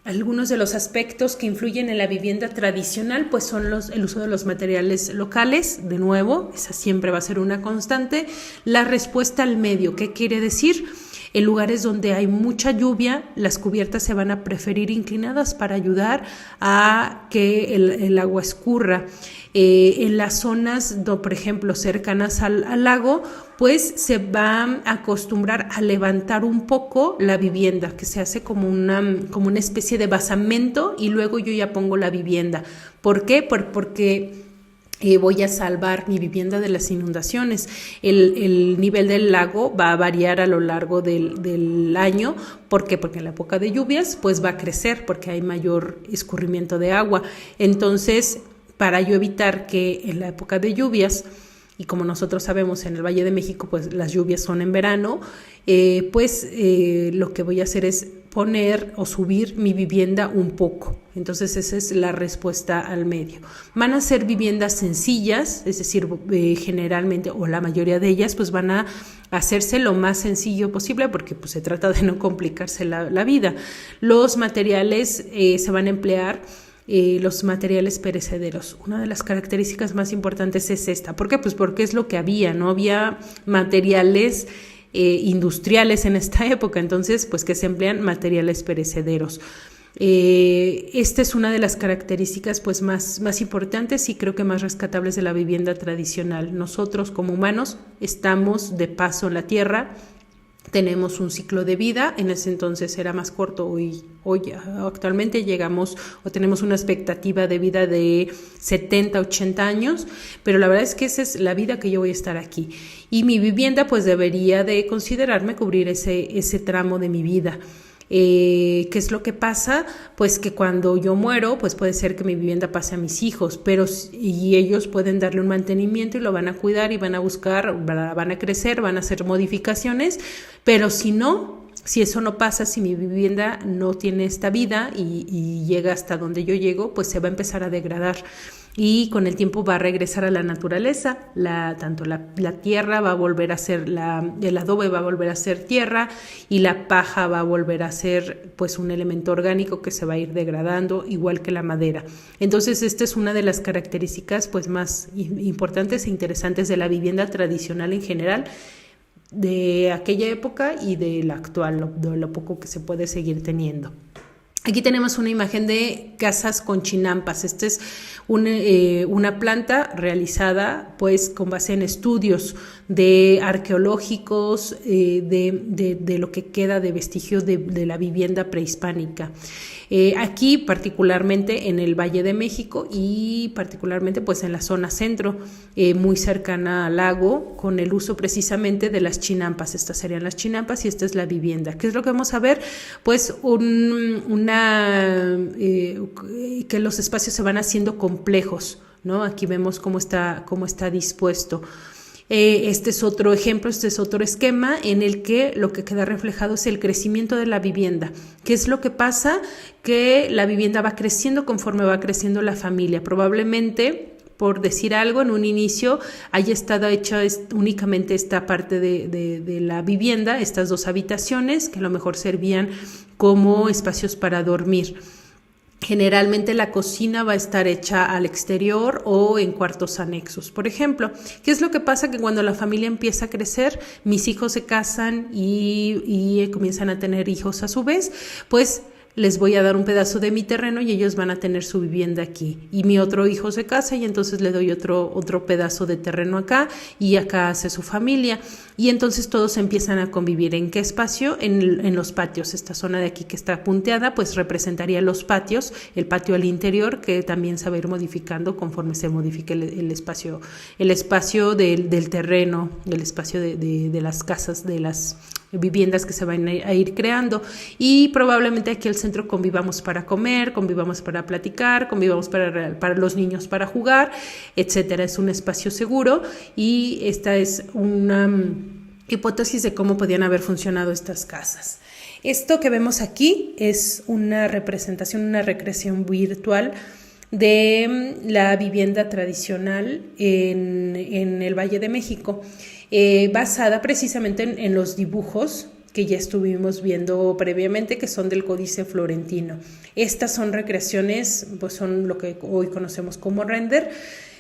Algunos de los aspectos que influyen en la vivienda tradicional pues son el uso de los materiales locales, de nuevo, esa siempre va a ser una constante. La respuesta al medio, ¿qué quiere decir? En lugares donde hay mucha lluvia, las cubiertas se van a preferir inclinadas para ayudar a que el agua escurra. En las zonas, por ejemplo, cercanas al lago, pues se va a acostumbrar a levantar un poco la vivienda, que se hace como una especie de basamento y luego yo ya pongo la vivienda. ¿Por qué? Porque voy a salvar mi vivienda de las inundaciones. El nivel del lago va a variar a lo largo del año. ¿Por qué? Porque en la época de lluvias pues va a crecer porque hay mayor escurrimiento de agua. Entonces, para yo evitar que en la época de lluvias, y como nosotros sabemos en el Valle de México pues las lluvias son en verano, lo que voy a hacer es poner o subir mi vivienda un poco. Entonces esa es la respuesta al medio. Van a ser viviendas sencillas, es decir, generalmente o la mayoría de ellas pues van a hacerse lo más sencillo posible porque pues se trata de no complicarse la vida. Los materiales se van a emplear los materiales perecederos. Una de las características más importantes es esta. ¿Por qué? Pues porque es lo que había, no había materiales industriales en esta época, entonces pues que se emplean materiales perecederos. Esta es una de las características pues más importantes y creo que más rescatables de la vivienda tradicional. Nosotros como humanos estamos de paso en la tierra, tenemos un ciclo de vida, en ese entonces era más corto, hoy actualmente llegamos o tenemos una expectativa de vida de 70, 80 años, pero la verdad es que esa es la vida que yo voy a estar aquí y mi vivienda pues debería de considerarme cubrir ese tramo de mi vida. ¿Qué es lo que pasa? Pues que cuando yo muero, pues puede ser que mi vivienda pase a mis hijos, y ellos pueden darle un mantenimiento y lo van a cuidar y van a buscar, van a crecer, van a hacer modificaciones, pero si eso no pasa, si mi vivienda no tiene esta vida y llega hasta donde yo llego, pues se va a empezar a degradar y con el tiempo va a regresar a la naturaleza, tanto la tierra va a volver a ser, el adobe va a volver a ser tierra y la paja va a volver a ser pues un elemento orgánico que se va a ir degradando, igual que la madera. Entonces esta es una de las características pues más importantes e interesantes de la vivienda tradicional en general, de aquella época y de la actual, de lo poco que se puede seguir teniendo. Aquí tenemos una imagen de casas con chinampas. Esta es una planta realizada pues con base en estudios arqueológicos de lo que queda de vestigios de la vivienda prehispánica. Aquí particularmente en el Valle de México y particularmente pues en la zona centro, muy cercana al lago, con el uso precisamente de las chinampas. Estas serían las chinampas y esta es la vivienda. ¿Qué es lo que vamos a ver? Pues que los espacios se van haciendo complejos, ¿no? Aquí vemos cómo está dispuesto. Este es otro ejemplo, este es otro esquema en el que lo que queda reflejado es el crecimiento de la vivienda. ¿Qué es lo que pasa? Que la vivienda va creciendo conforme va creciendo la familia. Probablemente, por decir algo, en un inicio haya estado hecha únicamente esta parte de la vivienda, estas dos habitaciones que a lo mejor servían como espacios para dormir. Generalmente la cocina va a estar hecha al exterior o en cuartos anexos. Por ejemplo, ¿qué es lo que pasa? Que cuando la familia empieza a crecer, mis hijos se casan y comienzan a tener hijos a su vez, pues les voy a dar un pedazo de mi terreno y ellos van a tener su vivienda aquí. Y mi otro hijo se casa y entonces le doy otro pedazo de terreno acá y acá hace su familia. Y entonces todos empiezan a convivir. ¿En qué espacio? En los patios. Esta zona de aquí que está punteada pues representaría los patios, el patio al interior que también se va a ir modificando conforme se modifique el espacio del terreno, el espacio de las casas, de las viviendas que se van a ir creando, y probablemente aquí al centro convivamos para comer, convivamos para platicar, convivamos para los niños para jugar, etcétera. Es un espacio seguro, y esta es una hipótesis de cómo podían haber funcionado estas casas. Esto que vemos aquí es una representación, una recreación virtual de la vivienda tradicional en el Valle de México, basada precisamente en los dibujos que ya estuvimos viendo previamente, que son del Códice Florentino. Estas son recreaciones, pues son lo que hoy conocemos como render,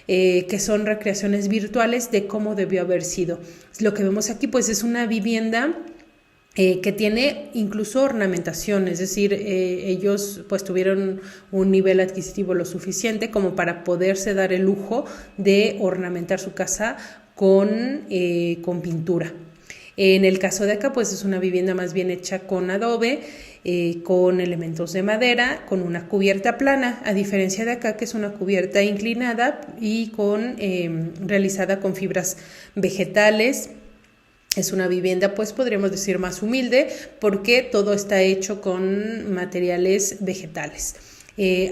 que son recreaciones virtuales de cómo debió haber sido. Lo que vemos aquí pues es una vivienda que tiene incluso ornamentación, es decir, ellos pues tuvieron un nivel adquisitivo lo suficiente como para poderse dar el lujo de ornamentar su casa con pintura. En el caso de acá pues es una vivienda más bien hecha con adobe, con elementos de madera, con una cubierta plana, a diferencia de acá que es una cubierta inclinada y realizada con fibras vegetales. Es una vivienda, pues podríamos decir, más humilde, porque todo está hecho con materiales vegetales.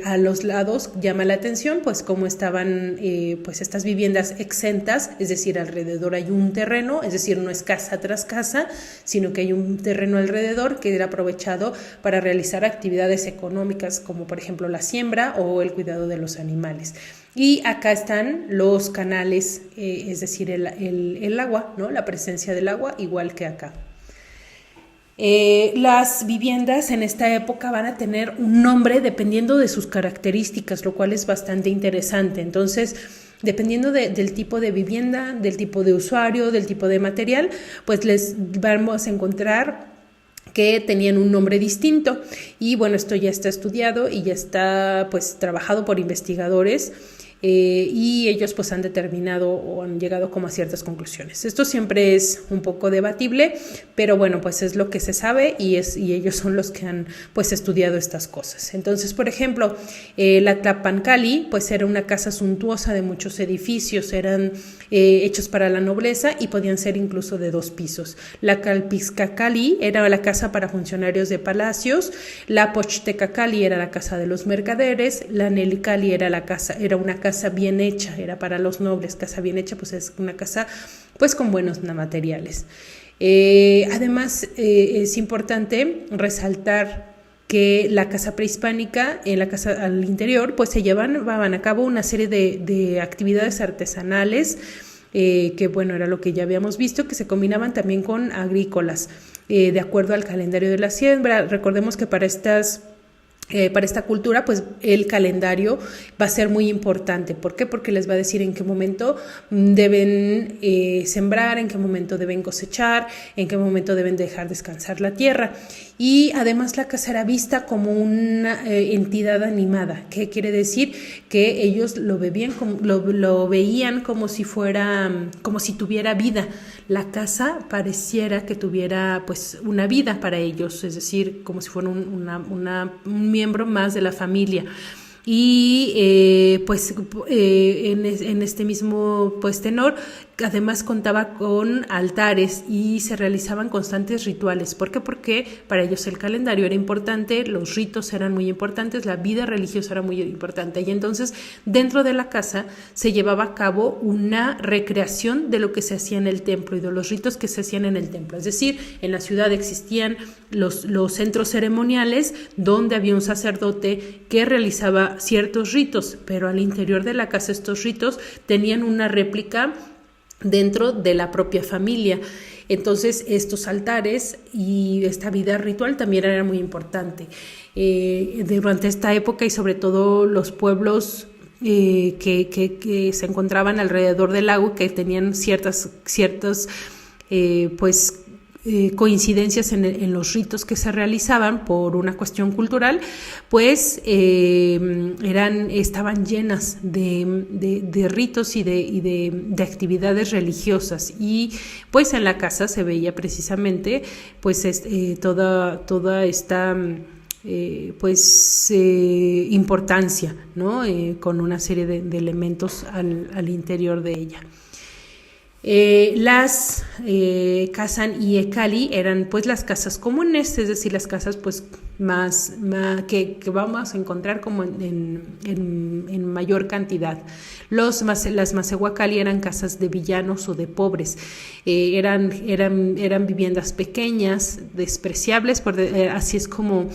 A los lados llama la atención pues cómo estaban pues estas viviendas exentas, es decir, alrededor hay un terreno, es decir, no es casa tras casa, sino que hay un terreno alrededor que era aprovechado para realizar actividades económicas como por ejemplo la siembra o el cuidado de los animales. Y acá están los canales, es decir, el agua, ¿no? La presencia del agua, igual que acá. Las viviendas en esta época van a tener un nombre dependiendo de sus características, lo cual es bastante interesante. Entonces, dependiendo del tipo de vivienda, del tipo de usuario, del tipo de material, pues les vamos a encontrar que tenían un nombre distinto. Y bueno, esto ya está estudiado y ya está pues trabajado por investigadores. Y ellos pues han determinado o han llegado como a ciertas conclusiones. Esto siempre es un poco debatible, pero bueno, pues es lo que se sabe y ellos son los que han pues estudiado estas cosas. Entonces, por ejemplo, la Tlapancali pues era una casa suntuosa de muchos edificios, eran hechos para la nobleza y podían ser incluso de 2 pisos. La Calpixcacali era la casa para funcionarios de palacios, la Pochtecacali era la casa de los mercaderes, la Nelicali era una casa bien hecha, era para los nobles. Casa bien hecha pues es una casa pues con buenos materiales. Además es importante resaltar que la casa prehispánica, en la casa al interior, pues se llevaban a cabo una serie de actividades artesanales, que bueno, era lo que ya habíamos visto, que se combinaban también con agrícolas, de acuerdo al calendario de la siembra. Recordemos que para esta cultura, pues el calendario va a ser muy importante. ¿Por qué? Porque les va a decir en qué momento deben sembrar, en qué momento deben cosechar, en qué momento deben dejar descansar la tierra. Y además la casa era vista como una entidad animada. ¿Qué quiere decir? Que ellos lo veían como si tuviera vida. La casa pareciera que tuviera pues una vida para ellos, es decir, como si fuera un miembro más de la familia. Y en este mismo pues tenor, además contaba con altares y se realizaban constantes rituales. ¿Por qué? Porque para ellos el calendario era importante, los ritos eran muy importantes, la vida religiosa era muy importante. Y entonces dentro de la casa se llevaba a cabo una recreación de lo que se hacía en el templo y de los ritos que se hacían en el templo. Es decir, en la ciudad existían los centros ceremoniales donde había un sacerdote que realizaba ciertos ritos, pero al interior de la casa estos ritos tenían una réplica dentro de la propia familia. Entonces estos altares y esta vida ritual también era muy importante. Durante esta época y sobre todo los pueblos que se encontraban alrededor del lago, que tenían ciertas coincidencias en los ritos que se realizaban por una cuestión cultural, pues estaban llenas de ritos y de actividades religiosas, y pues en la casa se veía precisamente pues toda esta importancia, ¿no? Con una serie de elementos al interior de ella. Las Kazan y Ekali eran pues las casas comunes, es decir, las casas pues más que vamos a encontrar como en mayor cantidad. Las Masehuacali eran casas de villanos o de pobres, eran viviendas pequeñas, despreciables, así es como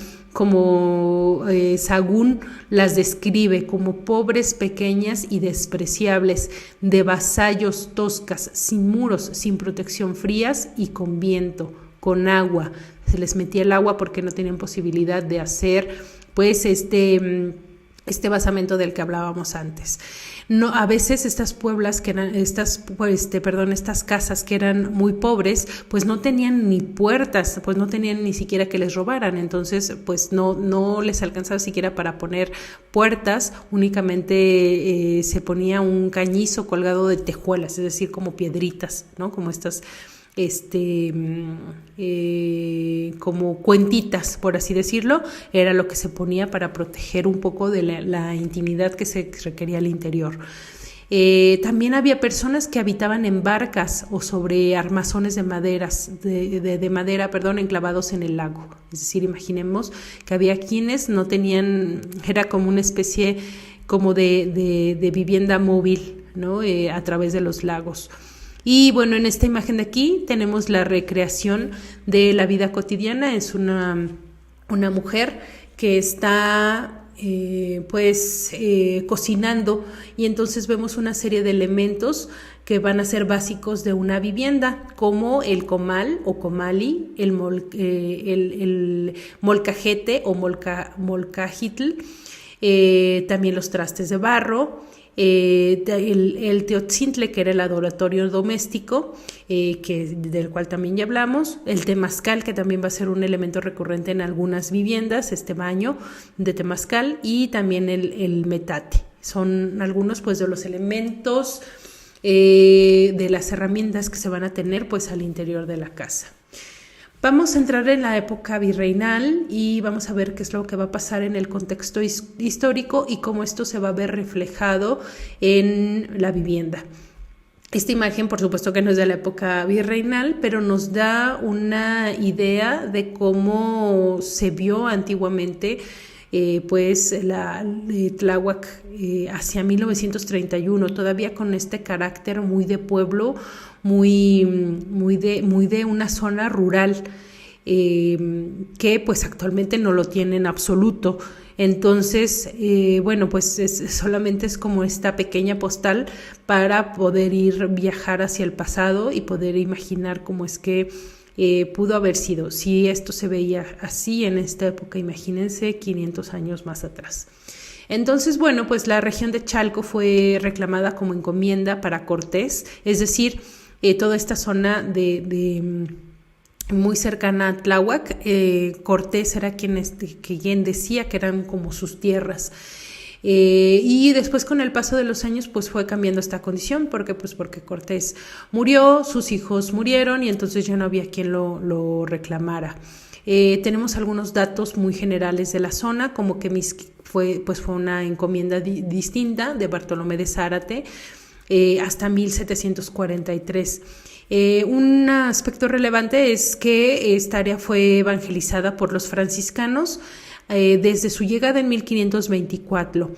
Sahagún las describe, como pobres, pequeñas y despreciables, de vasallos, toscas, sin muros, sin protección, frías y con viento, con agua. Se les metía el agua porque no tenían posibilidad de hacer pues este basamento del que hablábamos antes. No, a veces estas casas que eran muy pobres, pues no tenían ni puertas, pues no tenían ni siquiera que les robaran, entonces pues no les alcanzaba siquiera para poner puertas, únicamente se ponía un cañizo colgado de tejuelas, es decir, como piedritas, ¿no? Como estas como cuentitas, por así decirlo, era lo que se ponía para proteger un poco de la intimidad que se requería al interior. También había personas que habitaban en barcas o sobre armazones de madera, enclavados en el lago. Es decir, imaginemos que había quienes no tenían, era como una especie como de vivienda móvil, ¿no? A través de los lagos. Y bueno, en esta imagen de aquí tenemos la recreación de la vida cotidiana. Es una mujer que está cocinando, y entonces vemos una serie de elementos que van a ser básicos de una vivienda, como el comal o comali, el molcajete o molcajitl, también los trastes de barro, el teotzintle, que era el adoratorio doméstico, del cual también ya hablamos, el temazcal, que también va a ser un elemento recurrente en algunas viviendas, este baño de temazcal, y también el metate. Son algunos pues de los elementos de las herramientas que se van a tener pues al interior de la casa. Vamos a entrar en la época virreinal y vamos a ver qué es lo que va a pasar en el contexto histórico y cómo esto se va a ver reflejado en la vivienda. Esta imagen, por supuesto que no es de la época virreinal, pero nos da una idea de cómo se vio antiguamente la Tláhuac hacia 1931, todavía con este carácter muy de pueblo, muy de una zona rural, que pues actualmente no lo tiene en absoluto. Entonces, solamente es como esta pequeña postal para poder viajar hacia el pasado y poder imaginar cómo es que pudo haber sido. Si esto se veía así en esta época, imagínense 500 años más atrás. Entonces, pues la región de Chalco fue reclamada como encomienda para Cortés, es decir, toda esta zona muy cercana a Tláhuac, Cortés era quien decía que eran como sus tierras. Y después, con el paso de los años, pues fue cambiando esta condición, porque Cortés murió, sus hijos murieron y entonces ya no había quien lo reclamara. Tenemos algunos datos muy generales de la zona, como que fue una encomienda distinta de Bartolomé de Zárate hasta 1743. Un aspecto relevante es que esta área fue evangelizada por los franciscanos desde su llegada en 1524,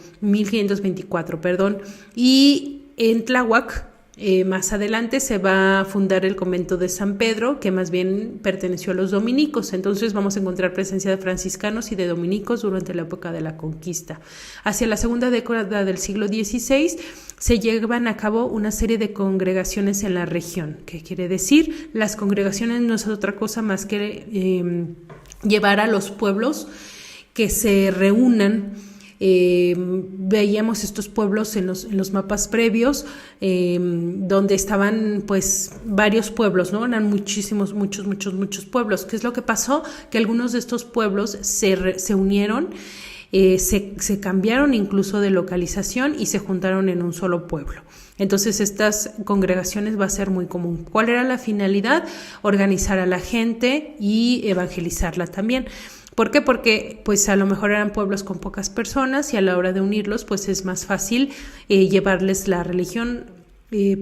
y en Tláhuac más adelante se va a fundar el convento de San Pedro, que más bien perteneció a los dominicos. Entonces vamos a encontrar presencia de franciscanos y de dominicos durante la época de la conquista. Hacia la segunda década del siglo XVI se llevan a cabo una serie de congregaciones en la región. ¿Qué quiere decir? Las congregaciones no es otra cosa más que llevar a los pueblos que se reúnan. Veíamos estos pueblos en los mapas previos, donde estaban pues varios pueblos, ¿no? Eran muchos pueblos. ¿Qué es lo que pasó? Que algunos de estos pueblos se unieron, se cambiaron incluso de localización y se juntaron en un solo pueblo. Entonces estas congregaciones va a ser muy común. ¿Cuál era la finalidad? Organizar a la gente y evangelizarla también. ¿Por qué? Porque pues a lo mejor eran pueblos con pocas personas y a la hora de unirlos pues es más fácil llevarles la religión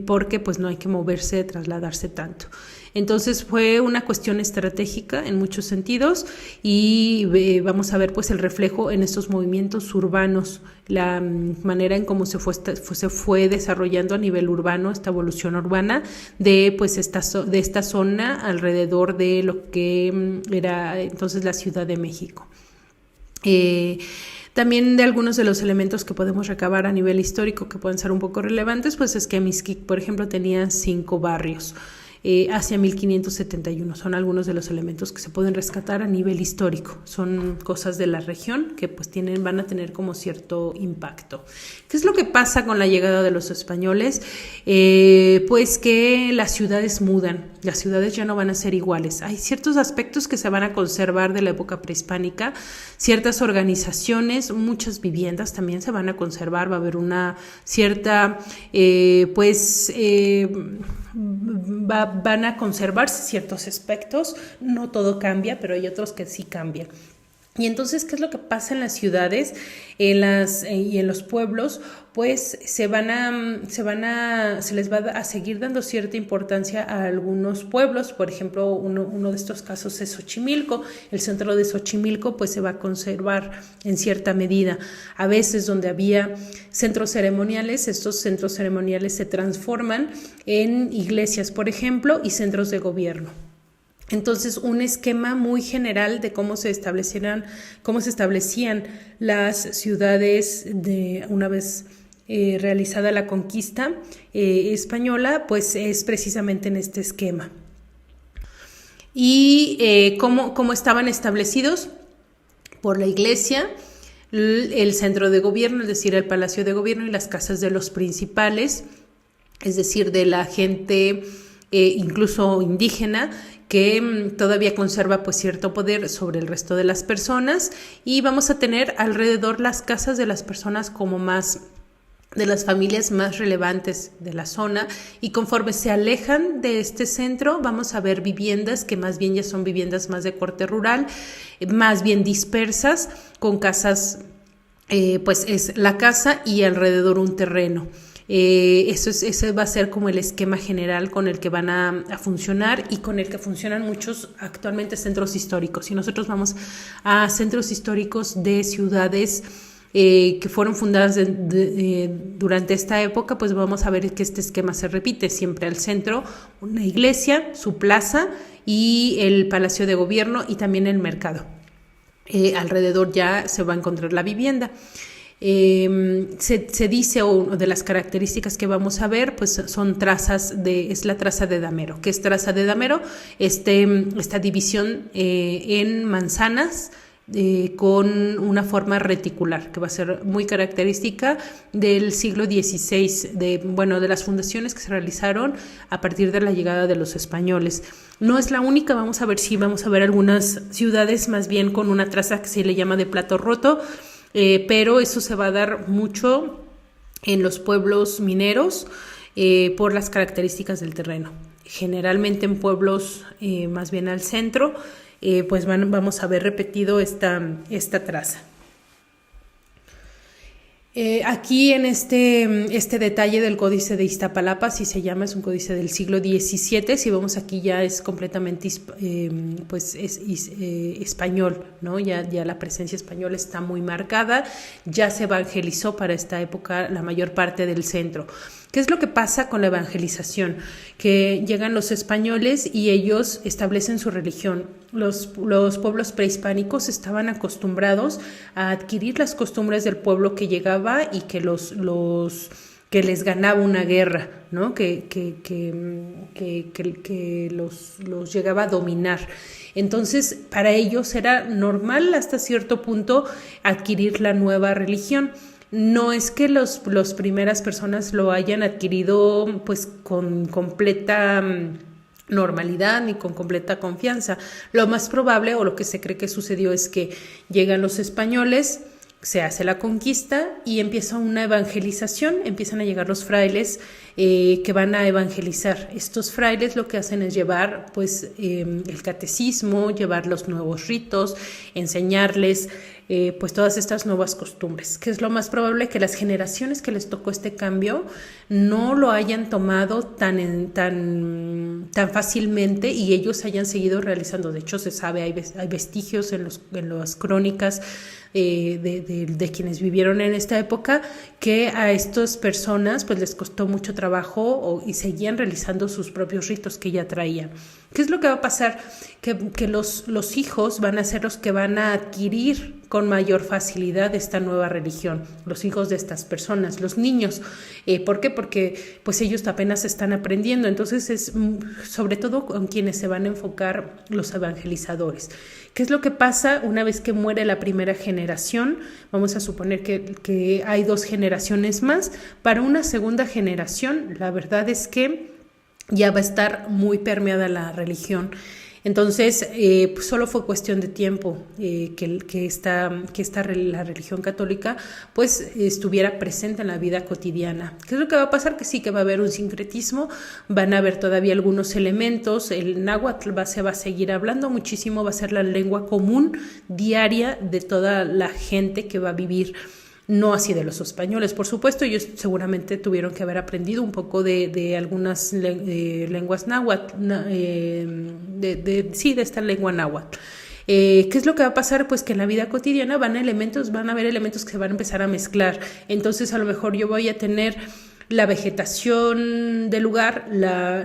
porque pues no hay que moverse, trasladarse tanto. Entonces fue una cuestión estratégica en muchos sentidos y vamos a ver pues el reflejo en estos movimientos urbanos, la manera en cómo se fue desarrollando a nivel urbano esta evolución urbana de pues de esta zona alrededor de lo que era entonces la Ciudad de México. También de algunos de los elementos que podemos recabar a nivel histórico que pueden ser un poco relevantes, pues es que Mixquic, por ejemplo, tenía 5 barrios. Hacia 1571. Son algunos de los elementos que se pueden rescatar a nivel histórico. Son cosas de la región que pues van a tener como cierto impacto. ¿Qué es lo que pasa con la llegada de los españoles? Pues que las ciudades mudan, las ciudades ya no van a ser iguales. Hay ciertos aspectos que se van a conservar de la época prehispánica, ciertas organizaciones, muchas viviendas también se van a conservar, va a haber una cierta, van a conservarse ciertos aspectos, no todo cambia, pero hay otros que sí cambian. Y entonces, ¿qué es lo que pasa en las ciudades y en los pueblos? Pues se les va a seguir dando cierta importancia a algunos pueblos. Por ejemplo, uno de estos casos es Xochimilco. El centro de Xochimilco pues se va a conservar en cierta medida. A veces donde había centros ceremoniales, estos centros ceremoniales se transforman en iglesias, por ejemplo, y centros de gobierno. Entonces, un esquema muy general de cómo se establecían las ciudades una vez realizada la conquista española, pues es precisamente en este esquema. Y cómo estaban establecidos por la iglesia, el centro de gobierno, es decir, el palacio de gobierno y las casas de los principales, es decir, de la gente incluso indígena, que todavía conserva pues cierto poder sobre el resto de las personas, y vamos a tener alrededor las casas de las personas de las familias más relevantes de la zona, y conforme se alejan de este centro vamos a ver viviendas que más bien ya son viviendas más de corte rural, más bien dispersas, con casas, pues es la casa y alrededor un terreno. Ese va a ser como el esquema general con el que van a funcionar y con el que funcionan muchos actualmente centros históricos. Si nosotros vamos a centros históricos de ciudades que fueron fundadas durante esta época, pues vamos a ver que este esquema se repite siempre: al centro una iglesia, su plaza y el palacio de gobierno y también el mercado. Alrededor ya se va a encontrar la vivienda. Se dice, o de las características que vamos a ver, pues son es la traza de damero. ¿Qué es traza de damero? Esta división en manzanas con una forma reticular, que va a ser muy característica del siglo XVI, de las fundaciones que se realizaron a partir de la llegada de los españoles. No es la única, vamos a ver algunas ciudades más bien con una traza que se le llama de plato roto, pero eso se va a dar mucho en los pueblos mineros por las características del terreno. Generalmente en pueblos más bien al centro, pues vamos a ver repetido esta traza. Aquí en este detalle del Códice de Iztapalapa, así se llama, es un códice del siglo XVII. Si vemos aquí ya es completamente español, ¿no? Ya la presencia española está muy marcada, ya se evangelizó para esta época la mayor parte del centro. ¿Qué es lo que pasa con la evangelización? Que llegan los españoles y ellos establecen su religión. Los pueblos prehispánicos estaban acostumbrados a adquirir las costumbres del pueblo que llegaba y que que les ganaba una guerra, ¿no? Que los llegaba a dominar. Entonces, para ellos era normal hasta cierto punto adquirir la nueva religión. No es que las primeras personas lo hayan adquirido pues con completa normalidad ni con completa confianza. Lo más probable, o lo que se cree que sucedió, es que llegan los españoles, se hace la conquista y empieza una evangelización, empiezan a llegar los frailes que van a evangelizar. Estos frailes lo que hacen es llevar pues el catecismo, llevar los nuevos ritos, enseñarles pues todas estas nuevas costumbres, que es lo más probable que las generaciones que les tocó este cambio no lo hayan tomado tan fácilmente y ellos hayan seguido realizando. De hecho, se sabe, hay vestigios en las crónicas de quienes vivieron en esta época, que a estas personas pues les costó mucho trabajo y seguían realizando sus propios ritos que ya traían. ¿Qué es lo que va a pasar? Que los hijos van a ser los que van a adquirir con mayor facilidad esta nueva religión, los hijos de estas personas, los niños. ¿Por qué? Porque pues ellos apenas están aprendiendo, entonces es sobre todo con quienes se van a enfocar los evangelizadores. ¿Qué es lo que pasa una vez que muere la primera generación? Vamos a suponer que hay 2 generaciones más. Para una segunda generación, la verdad es que ya va a estar muy permeada la religión. Entonces, pues solo fue cuestión de tiempo la religión católica pues estuviera presente en la vida cotidiana. ¿Qué es lo que va a pasar? Que sí, que va a haber un sincretismo, van a haber todavía algunos elementos, el náhuatl se va a seguir hablando muchísimo, va a ser la lengua común diaria de toda la gente que va a vivir. No así de los españoles, por supuesto, ellos seguramente tuvieron que haber aprendido un poco de algunas lenguas náhuatl, de esta lengua náhuatl. ¿Qué es lo que va a pasar? Pues que en la vida cotidiana van a haber elementos que se van a empezar a mezclar. Entonces a lo mejor yo voy a tener la vegetación del lugar,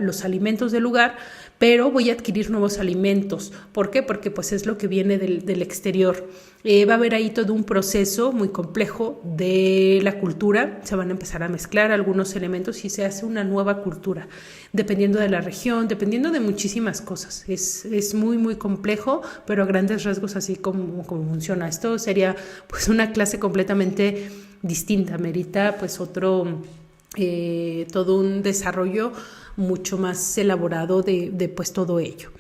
los alimentos del lugar, pero voy a adquirir nuevos alimentos. ¿Por qué? Porque pues es lo que viene del exterior. Va a haber ahí todo un proceso muy complejo de la cultura, se van a empezar a mezclar algunos elementos y se hace una nueva cultura, dependiendo de la región, dependiendo de muchísimas cosas. Es muy, muy complejo, pero a grandes rasgos así como funciona. Esto sería pues una clase completamente distinta, merita pues todo un desarrollo mucho más elaborado de pues todo ello.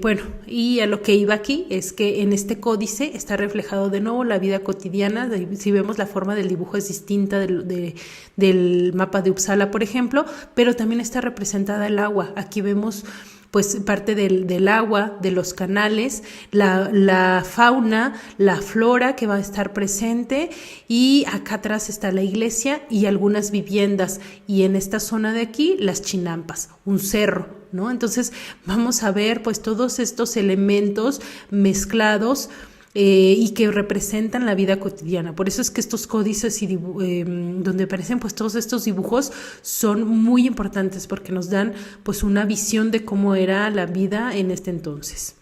Bueno, y a lo que iba aquí es que en este códice está reflejado de nuevo la vida cotidiana. Si vemos, la forma del dibujo es distinta del mapa de Uppsala, por ejemplo, pero también está representada el agua. Aquí vemos pues parte del agua, de los canales, la fauna, la flora que va a estar presente, y acá atrás está la iglesia y algunas viviendas, y en esta zona de aquí las chinampas, un cerro, ¿no? Entonces vamos a ver pues todos estos elementos mezclados y que representan la vida cotidiana. Por eso es que estos códices donde aparecen pues todos estos dibujos son muy importantes, porque nos dan pues una visión de cómo era la vida en este entonces.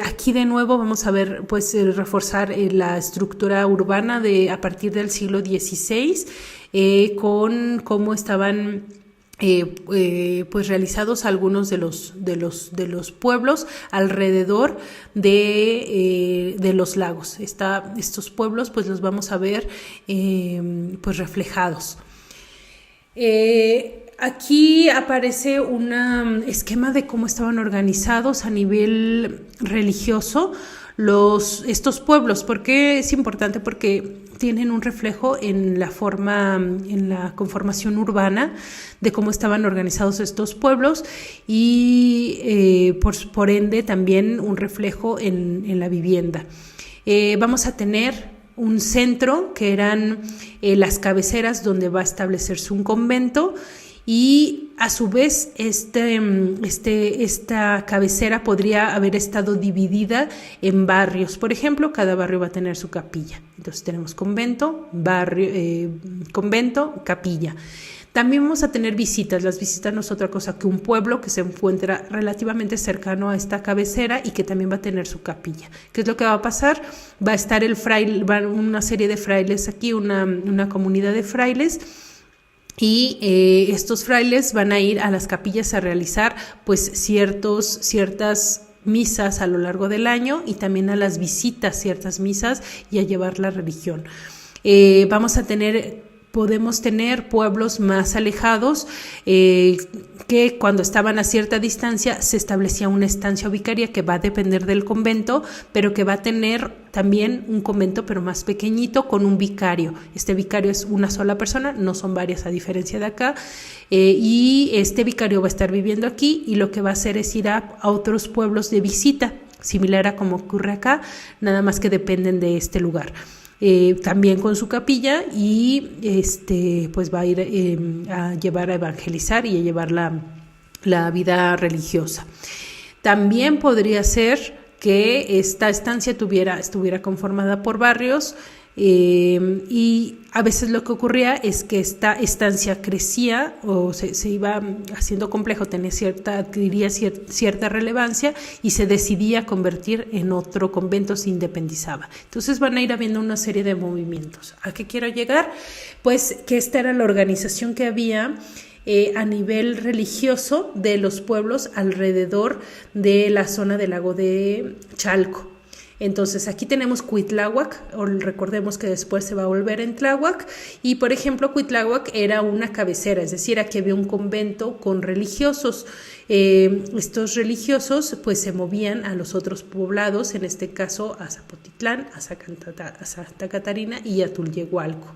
Aquí de nuevo vamos a ver pues reforzar la estructura urbana a partir del siglo XVI, con cómo estaban pues realizados algunos de los pueblos alrededor de los lagos. Estos pueblos pues los vamos a ver pues reflejados. Aquí aparece un esquema de cómo estaban organizados a nivel religioso estos pueblos. ¿Por qué es importante? Porque tienen un reflejo en la conformación urbana de cómo estaban organizados estos pueblos, y por ende también un reflejo en la vivienda. Vamos a tener un centro que eran las cabeceras, donde va a establecerse un convento, y a su vez esta cabecera podría haber estado dividida en barrios. Por ejemplo, cada barrio va a tener su capilla. Entonces tenemos convento, capilla. También vamos a tener visitas. Las visitas no es otra cosa que un pueblo que se encuentra relativamente cercano a esta cabecera y que también va a tener su capilla. ¿Qué es lo que va a pasar? Va a estar una serie de frailes aquí, una comunidad de frailes, y estos frailes van a ir a las capillas a realizar pues ciertas misas a lo largo del año, y también a las visitas ciertas misas y a llevar la religión. Podemos tener pueblos más alejados que cuando estaban a cierta distancia se establecía una estancia vicaria que va a depender del convento, pero que va a tener también un convento pero más pequeñito con un vicario. Este vicario es una sola persona, no son varias a diferencia de acá, y este vicario va a estar viviendo aquí, y lo que va a hacer es ir a otros pueblos de visita. similar a como ocurre acá, nada más que dependen de este lugar. También con su capilla y pues va a ir a llevar a evangelizar y a llevar la vida religiosa. También podría ser que esta estancia estuviera conformada por barrios y a veces lo que ocurría es que esta estancia crecía o se iba haciendo complejo, tenía cierta relevancia y se decidía convertir en otro convento, se independizaba. Entonces van a ir habiendo una serie de movimientos. ¿A qué quiero llegar? Pues que esta era la organización que había a nivel religioso de los pueblos alrededor de la zona del lago de Chalco. Entonces aquí tenemos Cuitláhuac, recordemos que después se va a volver en Tláhuac, y por ejemplo Cuitláhuac era una cabecera, es decir, aquí había un convento con religiosos. Estos religiosos pues se movían a los otros poblados, en este caso a Zapotitlán, a Santa Catarina y a Tulyehualco.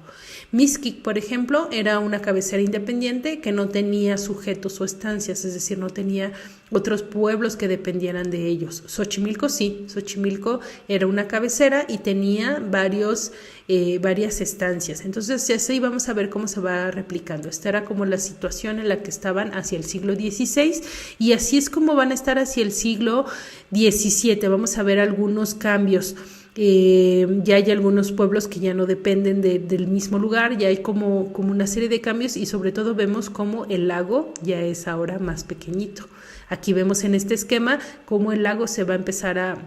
Mixquic, por ejemplo, era una cabecera independiente que no tenía sujetos o estancias, es decir, no tenía otros pueblos que dependieran de ellos. Xochimilco sí, Xochimilco era una cabecera y tenía varias estancias. Entonces así vamos a ver cómo se va replicando. Esta era como la situación en la que estaban hacia el siglo XVI y así es como van a estar hacia el siglo XVII. Vamos a ver algunos cambios. Ya hay algunos pueblos que ya no dependen del mismo lugar, ya hay como una serie de cambios y sobre todo vemos como el lago ya es ahora más pequeñito. Aquí vemos en este esquema cómo el lago se va a empezar a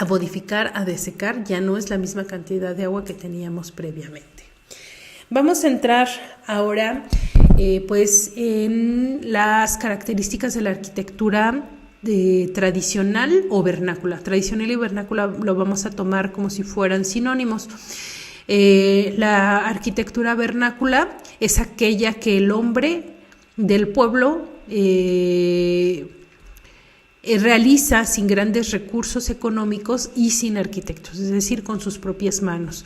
modificar, a desecar, ya no es la misma cantidad de agua que teníamos previamente. Vamos a entrar ahora pues en las características de la arquitectura tradicional o vernácula. Tradicional y vernácula lo vamos a tomar como si fueran sinónimos. La arquitectura vernácula es aquella que el hombre del pueblo realiza sin grandes recursos económicos y sin arquitectos, es decir, con sus propias manos,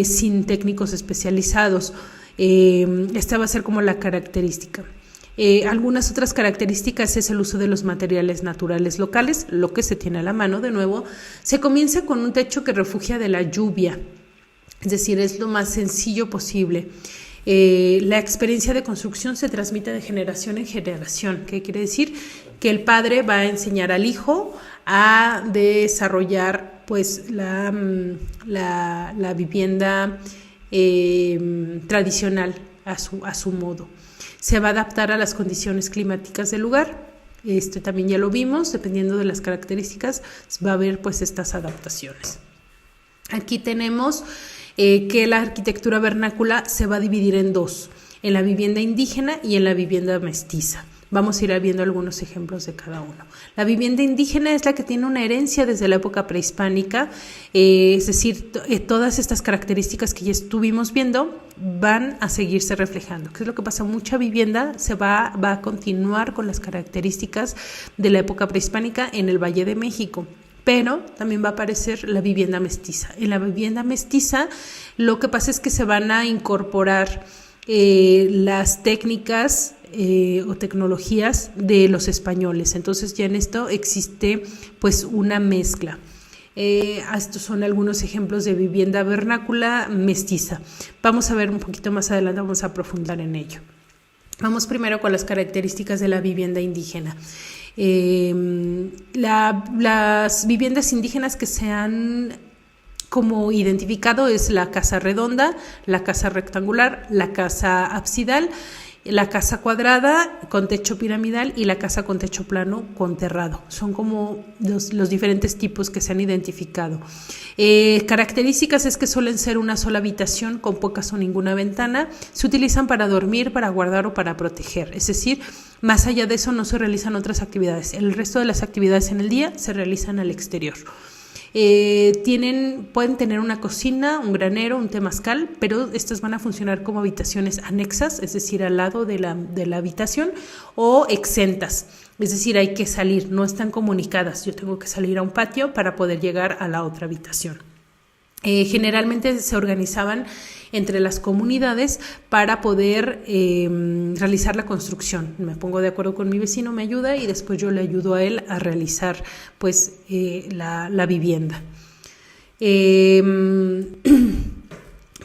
sin técnicos especializados. Esta va a ser como la característica. Algunas otras características es el uso de los materiales naturales locales, lo que se tiene a la mano. De nuevo, se comienza con un techo que refugia de la lluvia, es decir, es lo más sencillo posible. La experiencia de construcción se transmite de generación en generación. ¿Qué quiere decir? Que el padre va a enseñar al hijo a desarrollar pues la vivienda tradicional a su modo. Se va a adaptar a las condiciones climáticas del lugar. Esto también ya lo vimos, dependiendo de las características, va a haber pues estas adaptaciones. Aquí tenemos que la arquitectura vernácula se va a dividir en dos, en la vivienda indígena y en la vivienda mestiza. Vamos a ir viendo algunos ejemplos de cada uno. La vivienda indígena es la que tiene una herencia desde la época prehispánica, es decir, todas estas características que ya estuvimos viendo van a seguirse reflejando. ¿Qué es lo que pasa? Mucha vivienda va a continuar con las características de la época prehispánica en el Valle de México. Pero también va a aparecer la vivienda mestiza. En la vivienda mestiza lo que pasa es que se van a incorporar las técnicas o tecnologías de los españoles. Entonces ya en esto existe pues una mezcla. Estos son algunos ejemplos de vivienda vernácula mestiza. Vamos a ver un poquito más adelante, vamos a profundizar en ello. Vamos primero con las características de la vivienda indígena. Las viviendas indígenas que se han como identificado es la casa redonda, la casa rectangular, la casa absidal, la casa cuadrada con techo piramidal y la casa con techo plano con terrado. Son como los diferentes tipos que se han identificado. Características es que suelen ser una sola habitación con pocas o ninguna ventana. Se utilizan para dormir, para guardar o para proteger. Es decir, más allá de eso no se realizan otras actividades. El resto de las actividades en el día se realizan al exterior. Pueden tener una cocina, un granero, un temazcal, pero estas van a funcionar como habitaciones anexas, es decir, al lado de la habitación, o exentas, es decir, hay que salir, no están comunicadas. Yo tengo que salir a un patio para poder llegar a la otra habitación. Generalmente se organizaban entre las comunidades para poder realizar la construcción. Me pongo de acuerdo con mi vecino, me ayuda y después yo le ayudo a él a realizar pues la vivienda.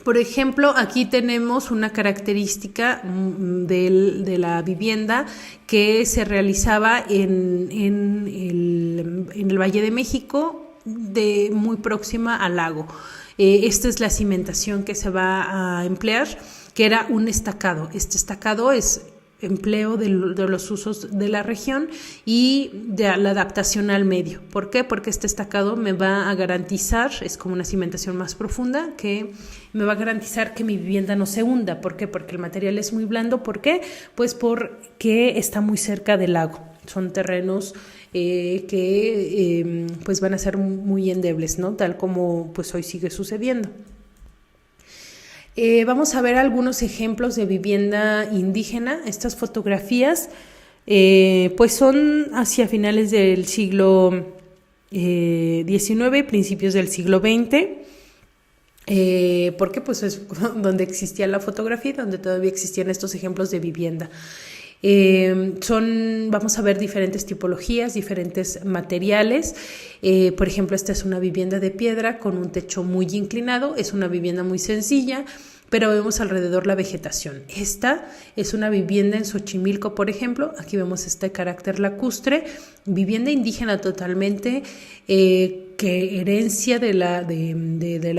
Por ejemplo, aquí tenemos una característica de la vivienda que se realizaba en el Valle de México, muy próxima al lago. Esta es la cimentación que se va a emplear, que era un estacado. Este estacado es empleo de los usos de la región y de la adaptación al medio. ¿Por qué? Porque este estacado me va a garantizar, es como una cimentación más profunda, que me va a garantizar que mi vivienda no se hunda. ¿Por qué? Porque el material es muy blando. ¿Por qué? Pues porque está muy cerca del lago. Son terrenos que pues van a ser muy endebles, ¿no? Tal como pues hoy sigue sucediendo. Vamos a ver algunos ejemplos de vivienda indígena. Estas fotografías pues son hacia finales del siglo XIX, principios del siglo XX, porque pues es donde existía la fotografía, donde todavía existían estos ejemplos de vivienda. Vamos a ver diferentes tipologías, diferentes materiales. Por ejemplo, esta es una vivienda de piedra con un techo muy inclinado, es una vivienda muy sencilla, pero vemos alrededor la vegetación. Esta es una vivienda en Xochimilco, por ejemplo. Aquí vemos este carácter lacustre, vivienda indígena totalmente, que herencia de la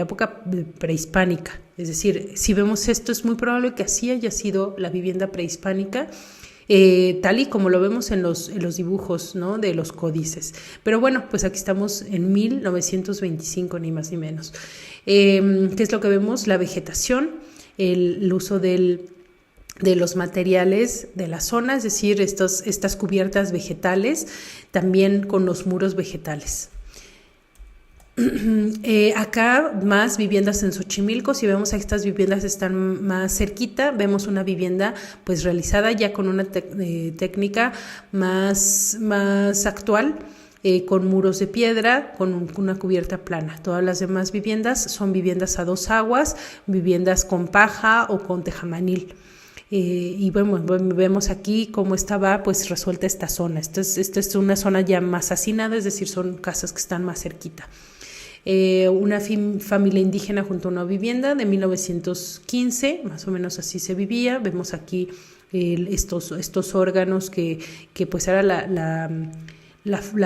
época prehispánica. Es decir, si vemos esto, es muy probable que así haya sido la vivienda prehispánica, tal y como lo vemos en los dibujos, ¿no?, de los códices. Pero bueno, pues aquí estamos en 1925, ni más ni menos. ¿Qué es lo que vemos? La vegetación, el uso de los materiales de la zona, es decir, estas cubiertas vegetales, también con los muros vegetales. Acá más viviendas en Xochimilco. Si vemos a estas viviendas están más cerquita, vemos una vivienda pues realizada ya con una técnica más actual, con muros de piedra, con una cubierta plana. Todas las demás viviendas son viviendas a dos aguas, viviendas con paja o con tejamanil. Y bueno, vemos aquí cómo estaba pues resuelta esta zona. Esta es una zona ya más hacinada, es decir, son casas que están más cerquita. Una familia indígena junto a una vivienda de 1915, más o menos así se vivía. Vemos aquí estos órganos que pues era la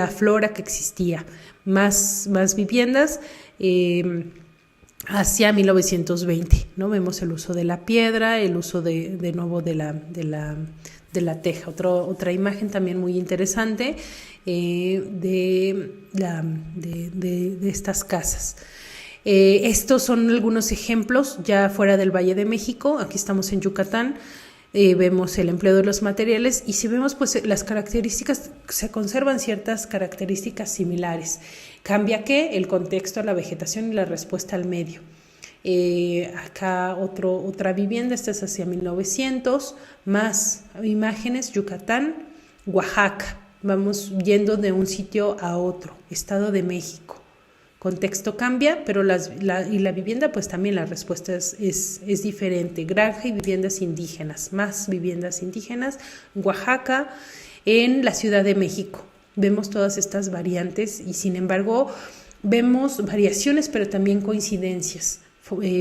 flora que existía. Más viviendas hacia 1920, ¿no? Vemos el uso de la piedra, el uso de nuevo de la teja. Otra imagen también muy interesante de estas casas. Estos son algunos ejemplos ya fuera del Valle de México. Aquí estamos en Yucatán. Vemos el empleo de los materiales y si vemos pues las características, se conservan ciertas características similares. Cambia el contexto, la vegetación y la respuesta al medio. Acá otra vivienda, esta es hacia 1900, más imágenes, Yucatán, Oaxaca. Vamos yendo de un sitio a otro, Estado de México. Contexto cambia, pero la vivienda, pues también la respuesta es diferente. Granja y viviendas indígenas, más viviendas indígenas, Oaxaca, en la Ciudad de México. Vemos todas estas variantes y sin embargo vemos variaciones, pero también coincidencias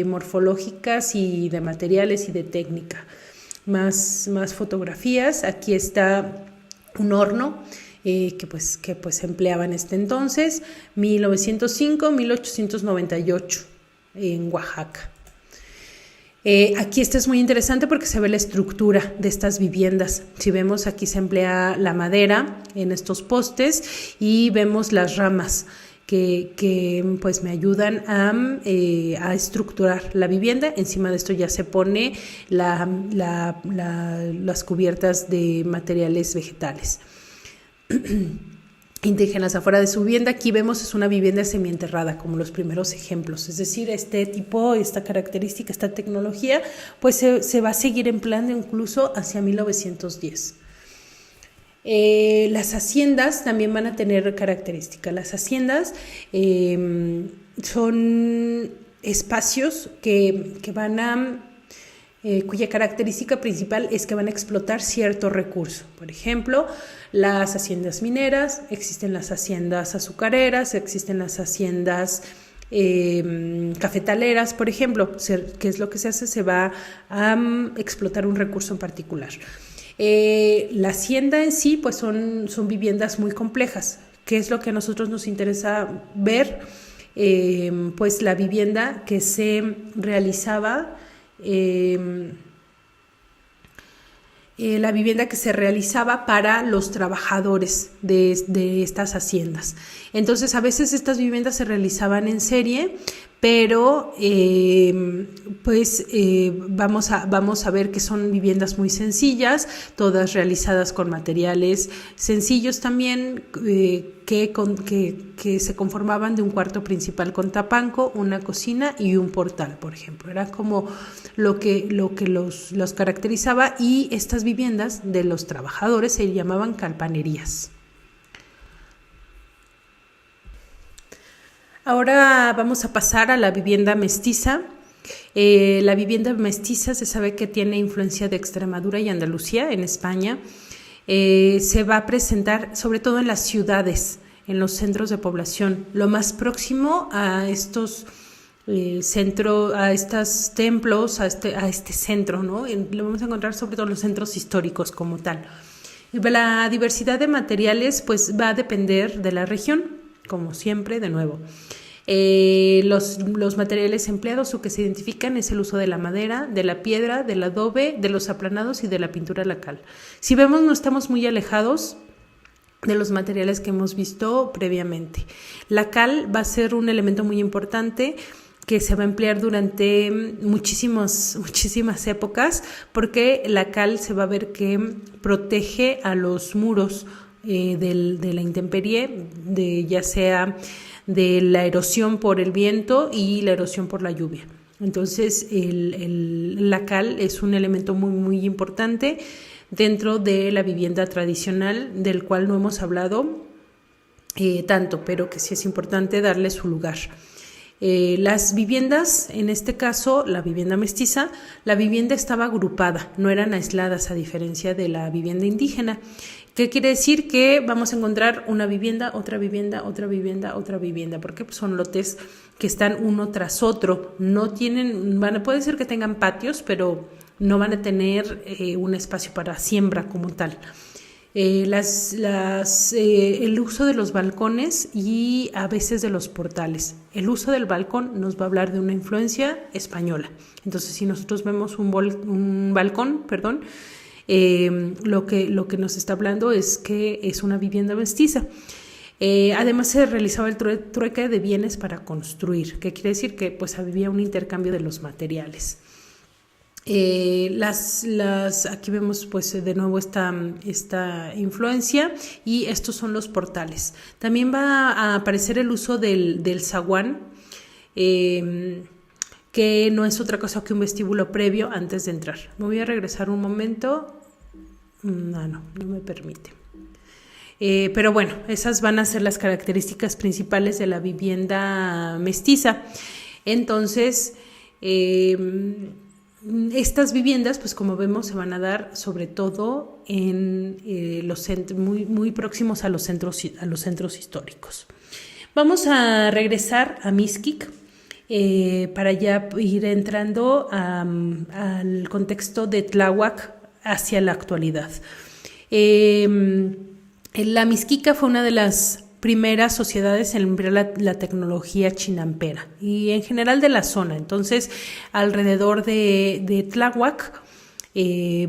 morfológicas y de materiales y de técnica. Más fotografías. Aquí está un horno que se empleaba en este entonces, 1905-1898 en Oaxaca. Aquí esta es muy interesante porque se ve la estructura de estas viviendas. Si vemos, aquí se emplea la madera en estos postes y vemos las ramas que pues me ayudan a estructurar la vivienda. Encima de esto ya se pone las cubiertas de materiales vegetales. Indígenas afuera de su vivienda. Aquí vemos es una vivienda semienterrada, como los primeros ejemplos. Es decir, este tipo, esta característica, esta tecnología, pues se va a seguir empleando incluso hacia 1910. Las haciendas también van a tener características. Las haciendas son espacios que van a cuya característica principal es que van a explotar cierto recurso. Por ejemplo, las haciendas mineras, existen las haciendas azucareras, existen las haciendas cafetaleras, por ejemplo. ¿Qué es lo que se hace? Se va a explotar un recurso en particular. La hacienda en sí, pues son viviendas muy complejas. ¿Qué es lo que a nosotros nos interesa ver? Pues la vivienda que se realizaba para los trabajadores de estas haciendas. Entonces, a veces estas viviendas se realizaban en serie, pero vamos a ver que son viviendas muy sencillas, todas realizadas con materiales sencillos también, que se conformaban de un cuarto principal con tapanco, una cocina y un portal, por ejemplo. Era como lo que los caracterizaba, y estas viviendas de los trabajadores se llamaban calpanerías. Ahora vamos a pasar a la vivienda mestiza. La vivienda mestiza se sabe que tiene influencia de Extremadura y Andalucía en España. Se va a presentar sobre todo en las ciudades, en los centros de población, lo más próximo a estos centros, a estos templos, a este centro, ¿no? Lo vamos a encontrar sobre todo en los centros históricos como tal. La diversidad de materiales pues va a depender de la región, como siempre, de nuevo. Los materiales empleados o que se identifican es el uso de la madera, de la piedra, del adobe, de los aplanados y de la pintura lacal. Si vemos, no estamos muy alejados de los materiales que hemos visto previamente. La cal va a ser un elemento muy importante que se va a emplear durante muchísimas épocas, porque la cal se va a ver que protege a los muros de la intemperie, ya sea de la erosión por el viento y la erosión por la lluvia. Entonces la cal es un elemento muy, muy importante dentro de la vivienda tradicional, del cual no hemos hablado tanto, pero que sí es importante darle su lugar. Las viviendas, en este caso la vivienda mestiza, la vivienda estaba agrupada, no eran aisladas, a diferencia de la vivienda indígena. ¿Qué quiere decir? Que vamos a encontrar una vivienda, otra vivienda, otra vivienda, otra vivienda, porque son lotes que están uno tras otro. No tienen, puede ser que tengan patios, pero no van a tener un espacio para siembra como tal. El uso de los balcones y a veces de los portales. El uso del balcón nos va a hablar de una influencia española. Entonces, si nosotros vemos un balcón, lo que nos está hablando es que es una vivienda mestiza. Además, se realizaba el trueque de bienes para construir, que quiere decir que pues había un intercambio de los materiales. Aquí vemos pues de nuevo esta influencia, y estos son los portales. También va a aparecer el uso del zaguán, que no es otra cosa que un vestíbulo previo antes de entrar. Me voy a regresar un momento. No me permite. Pero bueno, esas van a ser las características principales de la vivienda mestiza. Entonces, estas viviendas, pues como vemos, se van a dar sobre todo en los centros muy próximos a los centros históricos. Vamos a regresar a Mixquic para ya ir entrando al contexto de Tláhuac hacia la actualidad. La Mixquica fue una de las primeras sociedades en emplear la tecnología chinampera y en general de la zona. Entonces, alrededor de Tláhuac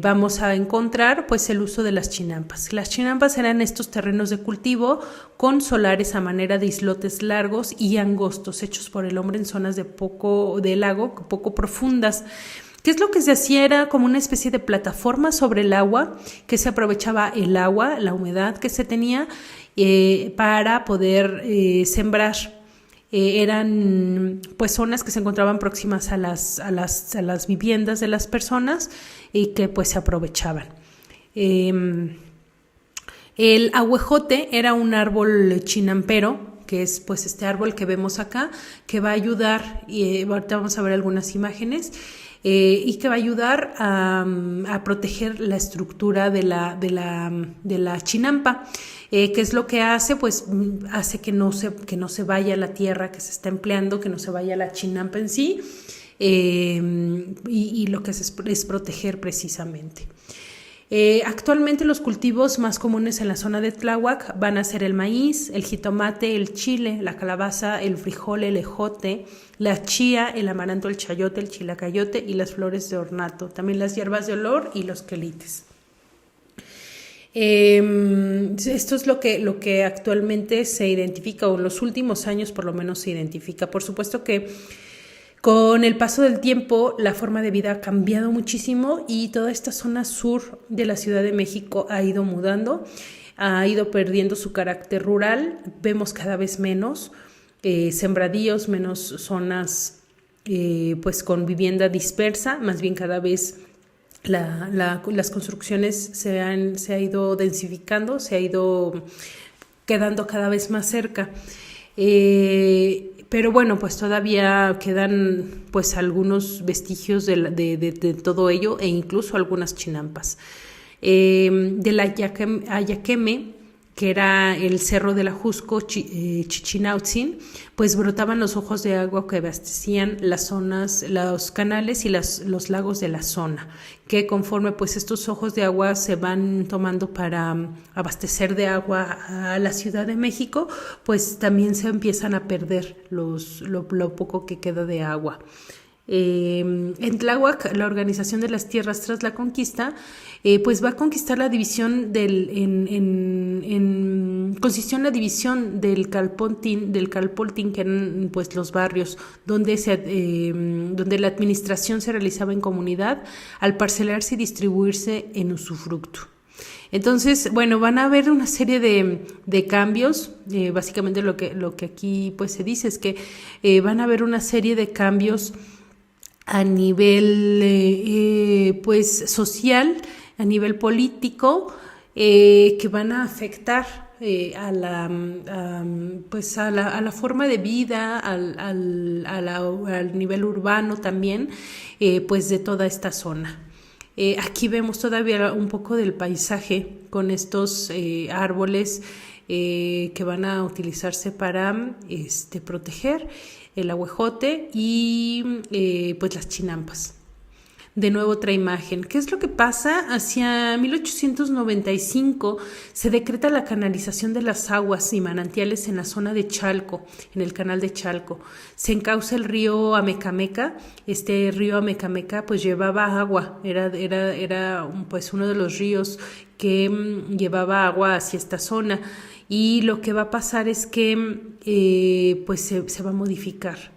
vamos a encontrar pues el uso de las chinampas. Las chinampas eran estos terrenos de cultivo con solares a manera de islotes largos y angostos, hechos por el hombre en zonas de lago poco profundas. ¿Qué es lo que se hacía? Era como una especie de plataforma sobre el agua, que se aprovechaba el agua, la humedad que se tenía para poder sembrar. Eran pues zonas que se encontraban próximas a las viviendas de las personas y que pues se aprovechaban. El ahuejote era un árbol chinampero que es pues este árbol que vemos acá, que va a ayudar, y ahorita vamos a ver algunas imágenes, y que va a ayudar a proteger la estructura de la chinampa. ¿Qué es lo que hace? Pues hace que no se vaya la tierra que se está empleando, que no se vaya la chinampa en sí, y lo que es proteger precisamente. Actualmente los cultivos más comunes en la zona de Tláhuac van a ser el maíz, el jitomate, el chile, la calabaza, el frijol, el ejote, la chía, el amaranto, el chayote, el chilacayote y las flores de ornato, también las hierbas de olor y los quelites. Esto es lo que actualmente se identifica, o en los últimos años por lo menos se identifica. Por supuesto que con el paso del tiempo, la forma de vida ha cambiado muchísimo y toda esta zona sur de la Ciudad de México ha ido mudando, ha ido perdiendo su carácter rural. Vemos cada vez menos sembradíos, menos zonas pues con vivienda dispersa, más bien cada vez las construcciones se ha ido densificando, se ha ido quedando cada vez más cerca. Pero bueno, pues todavía quedan pues algunos vestigios de todo ello, e incluso algunas chinampas. Del Ayaqueme, que era el cerro del Ajusco, Chichinautzin, pues brotaban los ojos de agua que abastecían las zonas, los canales y los lagos de la zona, que conforme pues estos ojos de agua se van tomando para abastecer de agua a la Ciudad de México, pues también se empiezan a perder lo poco que queda de agua. En Tláhuac, la Organización de las Tierras tras la conquista, pues va a conquistar la división consistió en la división del Calpoltín, que eran pues los barrios donde la administración se realizaba en comunidad, al parcelarse y distribuirse en usufructo. Entonces, bueno, van a haber una serie de cambios. Básicamente lo que aquí pues se dice es que van a haber una serie de cambios a nivel pues social, a nivel político, que van a afectar a la forma de vida, al nivel urbano también, pues de toda esta zona. Aquí vemos todavía un poco del paisaje con estos árboles que van a utilizarse para proteger el ahuejote y pues las chinampas. De nuevo otra imagen. ¿Qué es lo que pasa? Hacia 1895 se decreta la canalización de las aguas y manantiales en la zona de Chalco, en el canal de Chalco. Se encauza el río Amecameca. Este río Amecameca pues llevaba agua, era pues uno de los ríos que llevaba agua hacia esta zona, y lo que va a pasar es que pues se va a modificar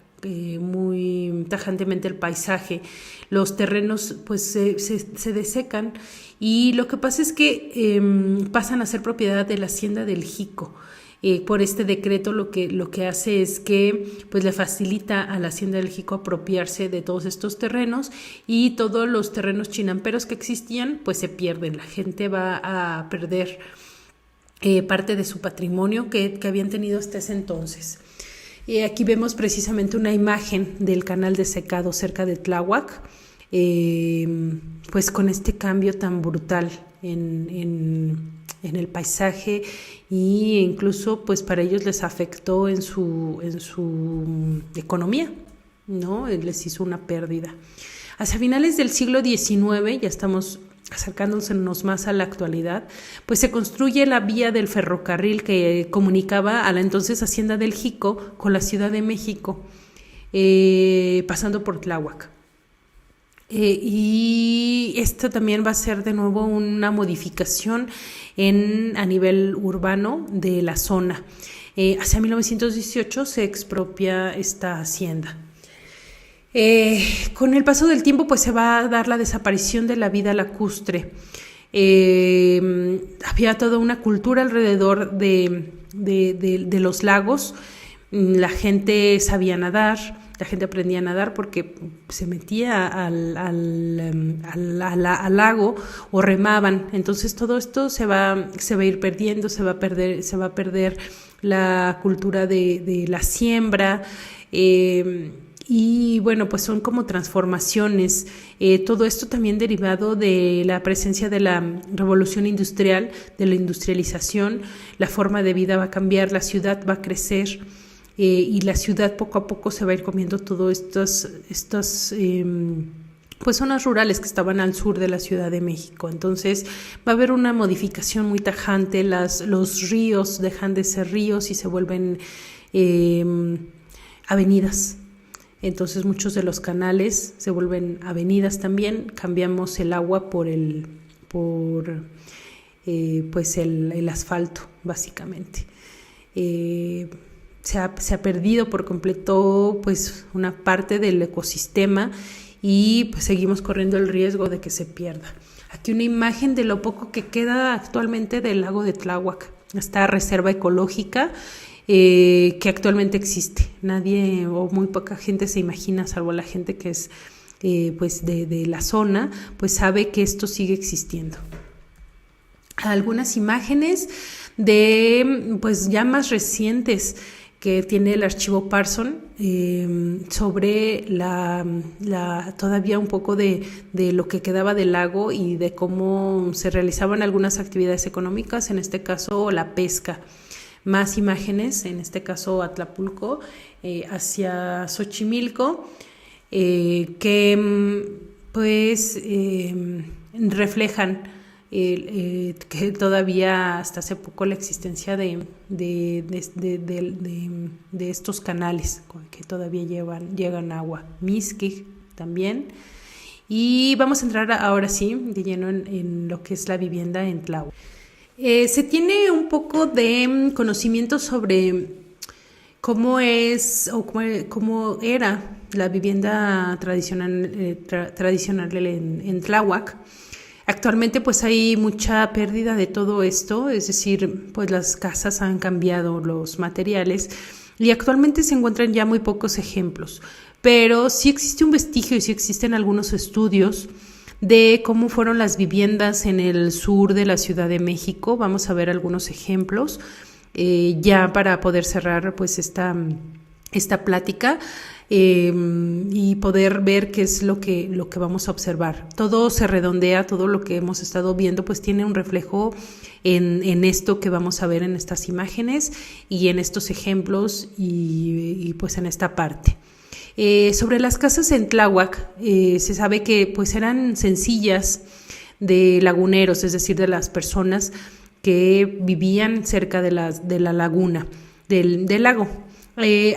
muy tajantemente el paisaje. Los terrenos pues se desecan, y lo que pasa es que pasan a ser propiedad de la hacienda del Jico. Por este decreto lo que hace es que pues le facilita a la hacienda del Jico apropiarse de todos estos terrenos, y todos los terrenos chinamperos que existían pues se pierden. La gente va a perder parte de su patrimonio que habían tenido hasta ese entonces. Aquí vemos precisamente una imagen del canal de secado cerca de Tláhuac, pues con este cambio tan brutal en el paisaje, y incluso pues para ellos les afectó en su economía, ¿no? Les hizo una pérdida. Hacia finales del siglo XIX, ya estamos acercándonos más a la actualidad, pues se construye la vía del ferrocarril que comunicaba a la entonces hacienda del Jico con la Ciudad de México, pasando por Tláhuac. Y esto también va a ser de nuevo una modificación a nivel urbano de la zona. Hacia 1918 se expropia esta hacienda. Con el paso del tiempo pues se va a dar la desaparición de la vida lacustre. Había toda una cultura alrededor de los lagos. La gente sabía nadar, la gente aprendía a nadar porque se metía al lago o remaban. Entonces todo esto se va a ir perdiendo, se va a perder la cultura de la siembra. Y bueno, pues son como transformaciones, todo esto también derivado de la presencia de la revolución industrial, de la industrialización. La forma de vida va a cambiar, la ciudad va a crecer, y la ciudad poco a poco se va a ir comiendo todas estas pues zonas rurales que estaban al sur de la Ciudad de México. Entonces va a haber una modificación muy tajante, los ríos dejan de ser ríos y se vuelven avenidas. Entonces muchos de los canales se vuelven avenidas también, cambiamos el agua por el asfalto, básicamente. Se ha perdido por completo pues una parte del ecosistema y pues seguimos corriendo el riesgo de que se pierda. Aquí una imagen de lo poco que queda actualmente del lago de Tláhuac, esta reserva ecológica que actualmente existe. Nadie o muy poca gente se imagina, salvo la gente que es pues de la zona, pues sabe que esto sigue existiendo. Algunas imágenes de pues ya más recientes que tiene el archivo Parson sobre todavía un poco de lo que quedaba del lago y de cómo se realizaban algunas actividades económicas, en este caso la pesca. Más imágenes, en este caso Atlapulco, hacia Xochimilco, que pues reflejan que todavía hasta hace poco la existencia de estos canales que todavía llegan agua. Mixquic también. Y vamos a entrar ahora sí de lleno en lo que es la vivienda en Tláhuac. Se tiene un poco de conocimiento sobre cómo es o cómo era la vivienda tradicional en Tláhuac. Actualmente pues hay mucha pérdida de todo esto, es decir, pues las casas han cambiado los materiales y actualmente se encuentran ya muy pocos ejemplos, pero sí existe un vestigio y sí existen algunos estudios de cómo fueron las viviendas en el sur de la Ciudad de México. Vamos a ver algunos ejemplos ya para poder cerrar pues esta plática. Y poder ver qué es lo que vamos a observar. Todo se redondea, todo lo que hemos estado viendo pues tiene un reflejo en esto que vamos a ver en estas imágenes y en estos ejemplos y pues en esta parte. Sobre las casas en Tláhuac, se sabe que pues eran sencillas de laguneros, es decir, de las personas que vivían cerca de la laguna, del lago.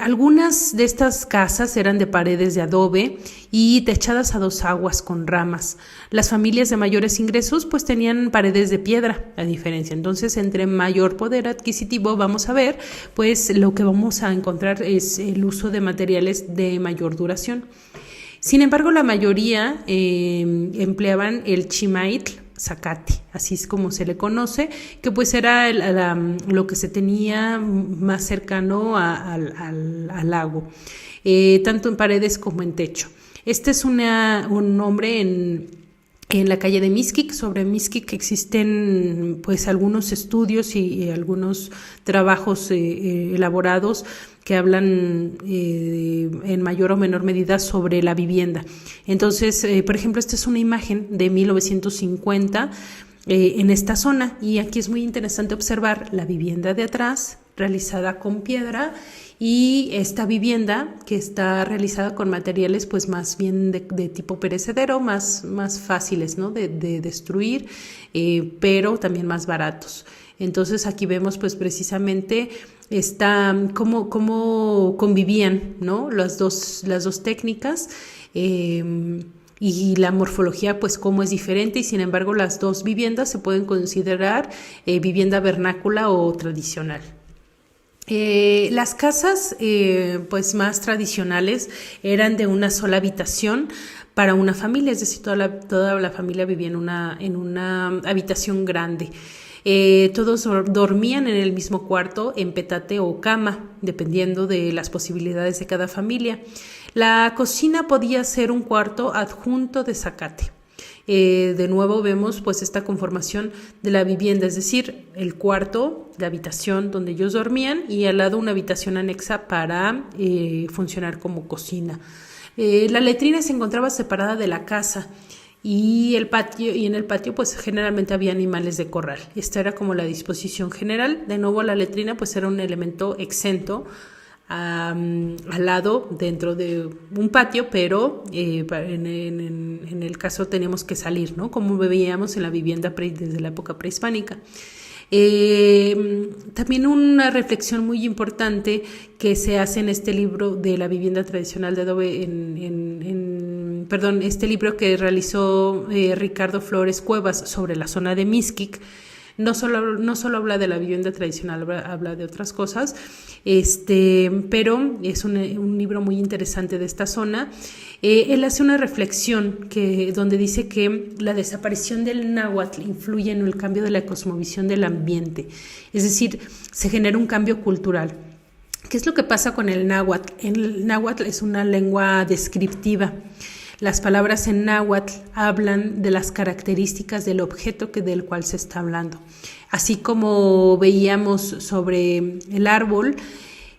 Algunas de estas casas eran de paredes de adobe y techadas a dos aguas con ramas. Las familias de mayores ingresos pues tenían paredes de piedra, a diferencia. Entonces, entre mayor poder adquisitivo vamos a ver, pues lo que vamos a encontrar es el uso de materiales de mayor duración. Sin embargo, la mayoría empleaban el chimaitl, zacate, así es como se le conoce, que pues era lo que se tenía más cercano al lago, tanto en paredes como en techo. Este es un nombre en la calle de Mixquic. Sobre Mixquic existen pues algunos estudios y algunos trabajos elaborados que hablan en mayor o menor medida sobre la vivienda. Entonces, por ejemplo, esta es una imagen de 1950 en esta zona y aquí es muy interesante observar la vivienda de atrás realizada con piedra y esta vivienda que está realizada con materiales pues más bien de tipo perecedero, más fáciles, ¿no? de destruir, pero también más baratos. Entonces aquí vemos pues precisamente cómo convivían, ¿no? las dos técnicas y la morfología pues cómo es diferente y sin embargo las dos viviendas se pueden considerar vivienda vernácula o tradicional. Las casas pues más tradicionales eran de una sola habitación para una familia, es decir, toda la familia vivía en una habitación grande. Todos dormían en el mismo cuarto, en petate o cama, dependiendo de las posibilidades de cada familia. La cocina podía ser un cuarto adjunto de zacate. De nuevo vemos pues esta conformación de la vivienda, es decir, el cuarto, la habitación donde ellos dormían y al lado una habitación anexa para funcionar como cocina. La letrina se encontraba separada de la casa y en el patio pues generalmente había animales de corral. Esta era como la disposición general. De nuevo la letrina pues era un elemento exento al lado dentro de un patio, pero en el caso teníamos que salir, ¿no? Como veíamos en la vivienda desde la época prehispánica. También una reflexión muy importante que se hace en este libro de la vivienda tradicional de adobe, este libro que realizó Ricardo Flores Cuevas sobre la zona de Mixquic. No solo habla de la vivienda tradicional, habla de otras cosas, pero es un libro muy interesante de esta zona. Él hace una reflexión donde dice que la desaparición del náhuatl influye en el cambio de la cosmovisión del ambiente, es decir, se genera un cambio cultural. ¿Qué es lo que pasa con el náhuatl? El náhuatl es una lengua descriptiva. Las palabras en náhuatl hablan de las características del objeto del cual se está hablando. Así como veíamos sobre el árbol,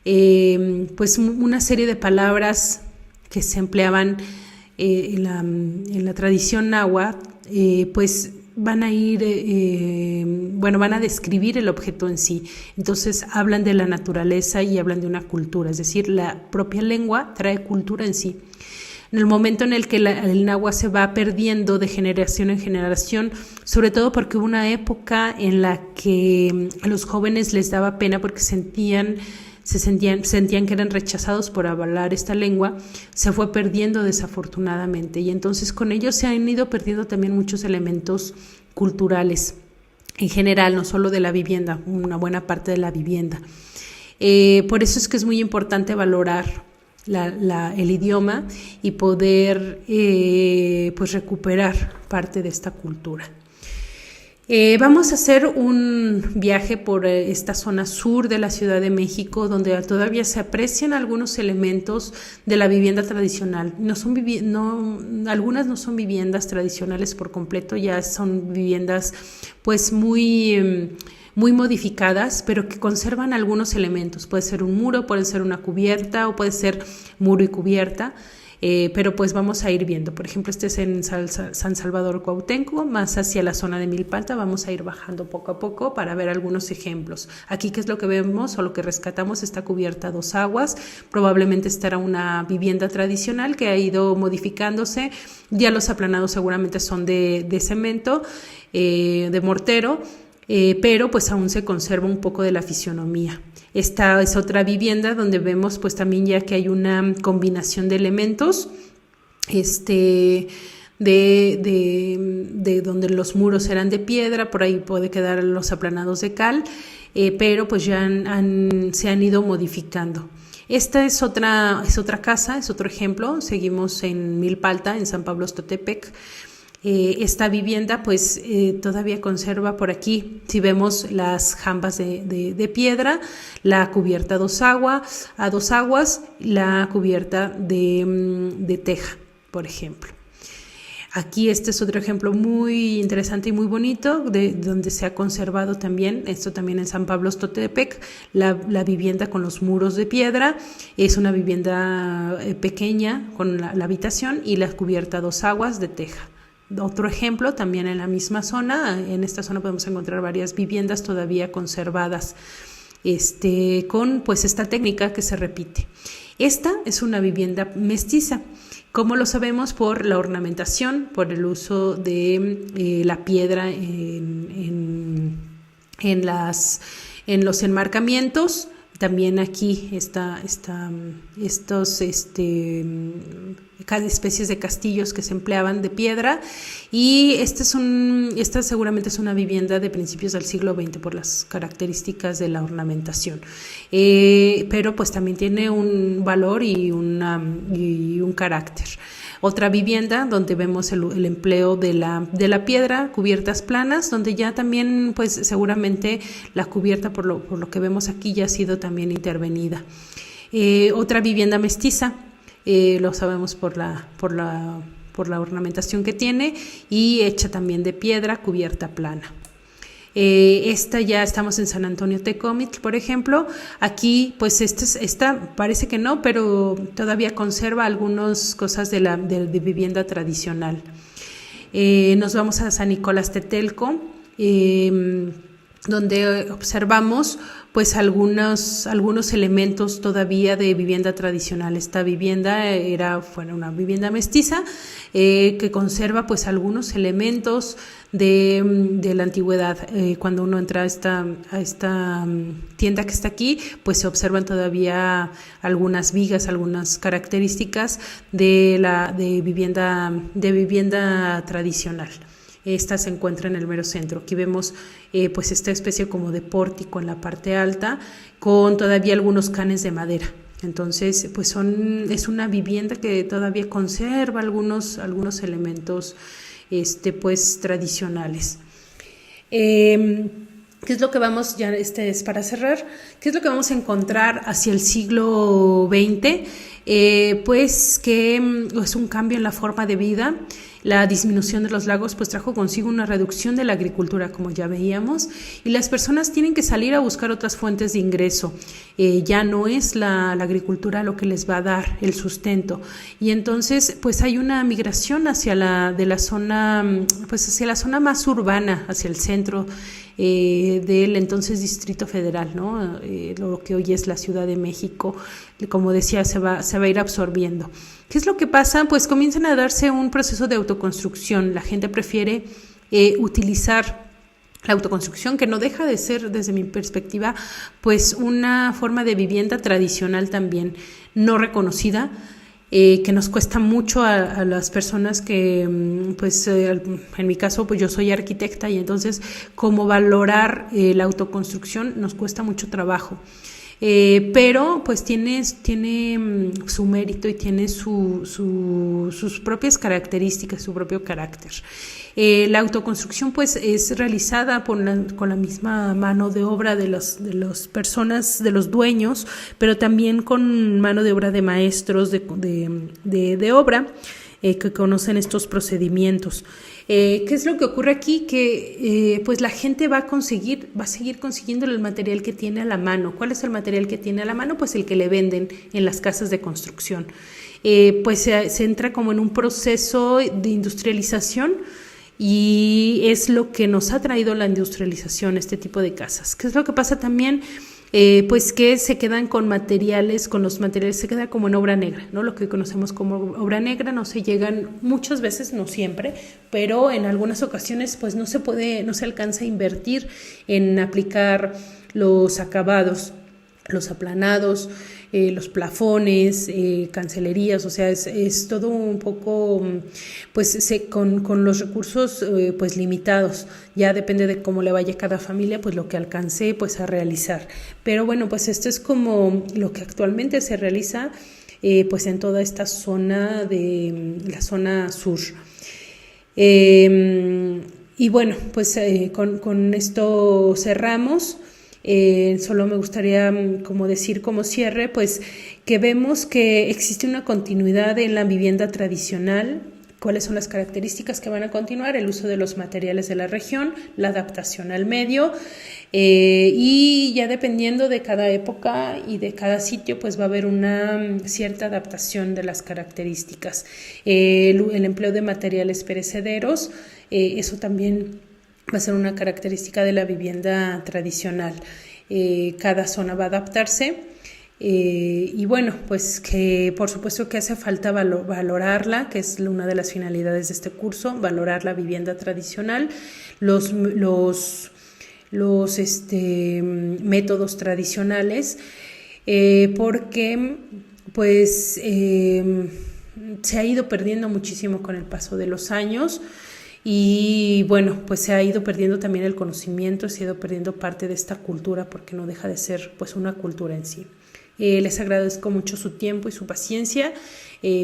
pues una serie de palabras que se empleaban en la tradición náhuatl, pues van a describir el objeto en sí. Entonces hablan de la naturaleza y hablan de una cultura, es decir, la propia lengua trae cultura en sí. En el momento en el que el náhuatl se va perdiendo de generación en generación, sobre todo porque hubo una época en la que a los jóvenes les daba pena porque sentían que eran rechazados por hablar esta lengua, se fue perdiendo desafortunadamente, y entonces con ello se han ido perdiendo también muchos elementos culturales en general, no solo de la vivienda, una buena parte de la vivienda. Por eso es que es muy importante valorar el idioma y poder pues recuperar parte de esta cultura. Vamos a hacer un viaje por esta zona sur de la Ciudad de México, donde todavía se aprecian algunos elementos de la vivienda tradicional. Algunas no son viviendas tradicionales por completo, ya son viviendas pues muy modificadas, pero que conservan algunos elementos. Puede ser un muro, puede ser una cubierta o puede ser muro y cubierta, pero pues vamos a ir viendo. Por ejemplo, este es en San Salvador Cuauhtémoc, más hacia la zona de Milpalta. Vamos a ir bajando poco a poco para ver algunos ejemplos. Aquí, ¿qué es lo que vemos o lo que rescatamos? Esta cubierta a dos aguas. Probablemente esta era una vivienda tradicional que ha ido modificándose. Ya los aplanados seguramente son de cemento, de mortero, pero pues aún se conserva un poco de la fisionomía. Esta es otra vivienda donde vemos pues también ya que hay una combinación de elementos, de donde los muros eran de piedra, por ahí puede quedar los aplanados de cal, pero pues ya se han ido modificando. Esta es otra casa, es otro ejemplo. Seguimos en Milpalta, en San Pablo Totepec. Esta vivienda pues todavía conserva por aquí, si vemos las jambas de piedra, la cubierta a dos aguas, la cubierta de teja, por ejemplo. Aquí este es otro ejemplo muy interesante y muy bonito, donde se ha conservado también, esto también en San Pablo Totepec, la vivienda con los muros de piedra. Es una vivienda pequeña con la habitación y la cubierta a dos aguas de teja. Otro ejemplo también en la misma zona. En esta zona podemos encontrar varias viviendas todavía conservadas con pues esta técnica que se repite. Esta es una vivienda mestiza. ¿Cómo lo sabemos? Por la ornamentación, por el uso de la piedra en los enmarcamientos. También aquí estos especies de castillos que se empleaban de piedra, y esta seguramente es una vivienda de principios del siglo XX por las características de la ornamentación, pero pues también tiene un valor y un carácter. Otra vivienda donde vemos el empleo de la piedra, cubiertas planas, donde ya también pues seguramente la cubierta por lo que vemos aquí ya ha sido también intervenida. Otra vivienda mestiza, lo sabemos por la ornamentación que tiene, y hecha también de piedra, cubierta plana. Esta ya estamos en San Antonio Tecomitl, por ejemplo. Aquí pues esta parece que no, pero todavía conserva algunas cosas de vivienda tradicional. Nos vamos a San Nicolás Tetelco, donde observamos pues algunos elementos todavía de vivienda tradicional. Esta vivienda fue una vivienda mestiza que conserva pues algunos elementos de la antigüedad. Cuando uno entra a esta tienda que está aquí, pues se observan todavía algunas vigas, algunas características de vivienda tradicional. Esta se encuentra en el mero centro. Aquí vemos pues esta especie como de pórtico en la parte alta, con todavía algunos canes de madera. Entonces pues es una vivienda que todavía conserva algunos elementos pues tradicionales. ¿Qué es lo que vamos, ya es para cerrar, qué es lo que vamos a encontrar hacia el siglo XX? Pues que es un cambio en la forma de vida. La disminución de los lagos pues trajo consigo una reducción de la agricultura, como ya veíamos, y las personas tienen que salir a buscar otras fuentes de ingreso. Ya no es la agricultura lo que les va a dar el sustento, y entonces pues hay una migración hacia la zona más urbana, hacia el centro del entonces Distrito Federal, ¿no? Lo que hoy es la Ciudad de México, como decía, se va a ir absorbiendo. ¿Qué es lo que pasa? Pues comienzan a darse un proceso de autoconstrucción. La gente prefiere utilizar la autoconstrucción, que no deja de ser, desde mi perspectiva, pues una forma de vivienda tradicional también no reconocida, que nos cuesta mucho a las personas que, pues en mi caso, pues yo soy arquitecta, y entonces como valorar la autoconstrucción nos cuesta mucho trabajo. Pero pues tiene su mérito y tiene sus propias características, su propio carácter. La autoconstrucción pues es realizada con la misma mano de obra de las personas, de los dueños, pero también con mano de obra de maestros de obra que conocen estos procedimientos. ¿Qué es lo que ocurre aquí? Que pues la gente va a seguir consiguiendo el material que tiene a la mano. ¿Cuál es el material que tiene a la mano? Pues el que le venden en las casas de construcción. Pues se entra como en un proceso de industrialización, y es lo que nos ha traído la industrialización, este tipo de casas. ¿Qué es lo que pasa también? Pues que se quedan con los materiales se queda como en obra negra, ¿no? Lo que conocemos como obra negra, no se llegan muchas veces, no siempre, pero en algunas ocasiones pues no se alcanza a invertir en aplicar los acabados, los aplanados, los plafones, cancelerías. O sea, es todo un poco pues con los recursos pues limitados. Ya depende de cómo le vaya a cada familia, pues lo que alcance pues a realizar. Pero bueno, pues esto es como lo que actualmente se realiza pues en toda esta zona de la zona sur. Y bueno, pues con esto cerramos. Solo me gustaría como decir como cierre, pues que vemos que existe una continuidad en la vivienda tradicional. ¿Cuáles son las características que van a continuar? El uso de los materiales de la región, la adaptación al medio, y ya dependiendo de cada época y de cada sitio, pues va a haber una cierta adaptación de las características. El empleo de materiales perecederos, eso también va a ser una característica de la vivienda tradicional. Cada zona va a adaptarse. Y bueno, pues que por supuesto que hace falta valorarla, que es una de las finalidades de este curso, valorar la vivienda tradicional, los métodos tradicionales, porque pues se ha ido perdiendo muchísimo con el paso de los años. Y bueno, pues se ha ido perdiendo también el conocimiento, se ha ido perdiendo parte de esta cultura, porque no deja de ser pues una cultura en sí. Les agradezco mucho su tiempo y su paciencia.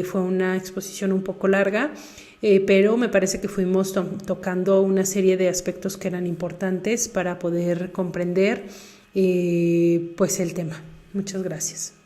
Fue una exposición un poco larga, pero me parece que fuimos tocando una serie de aspectos que eran importantes para poder comprender pues el tema. Muchas gracias.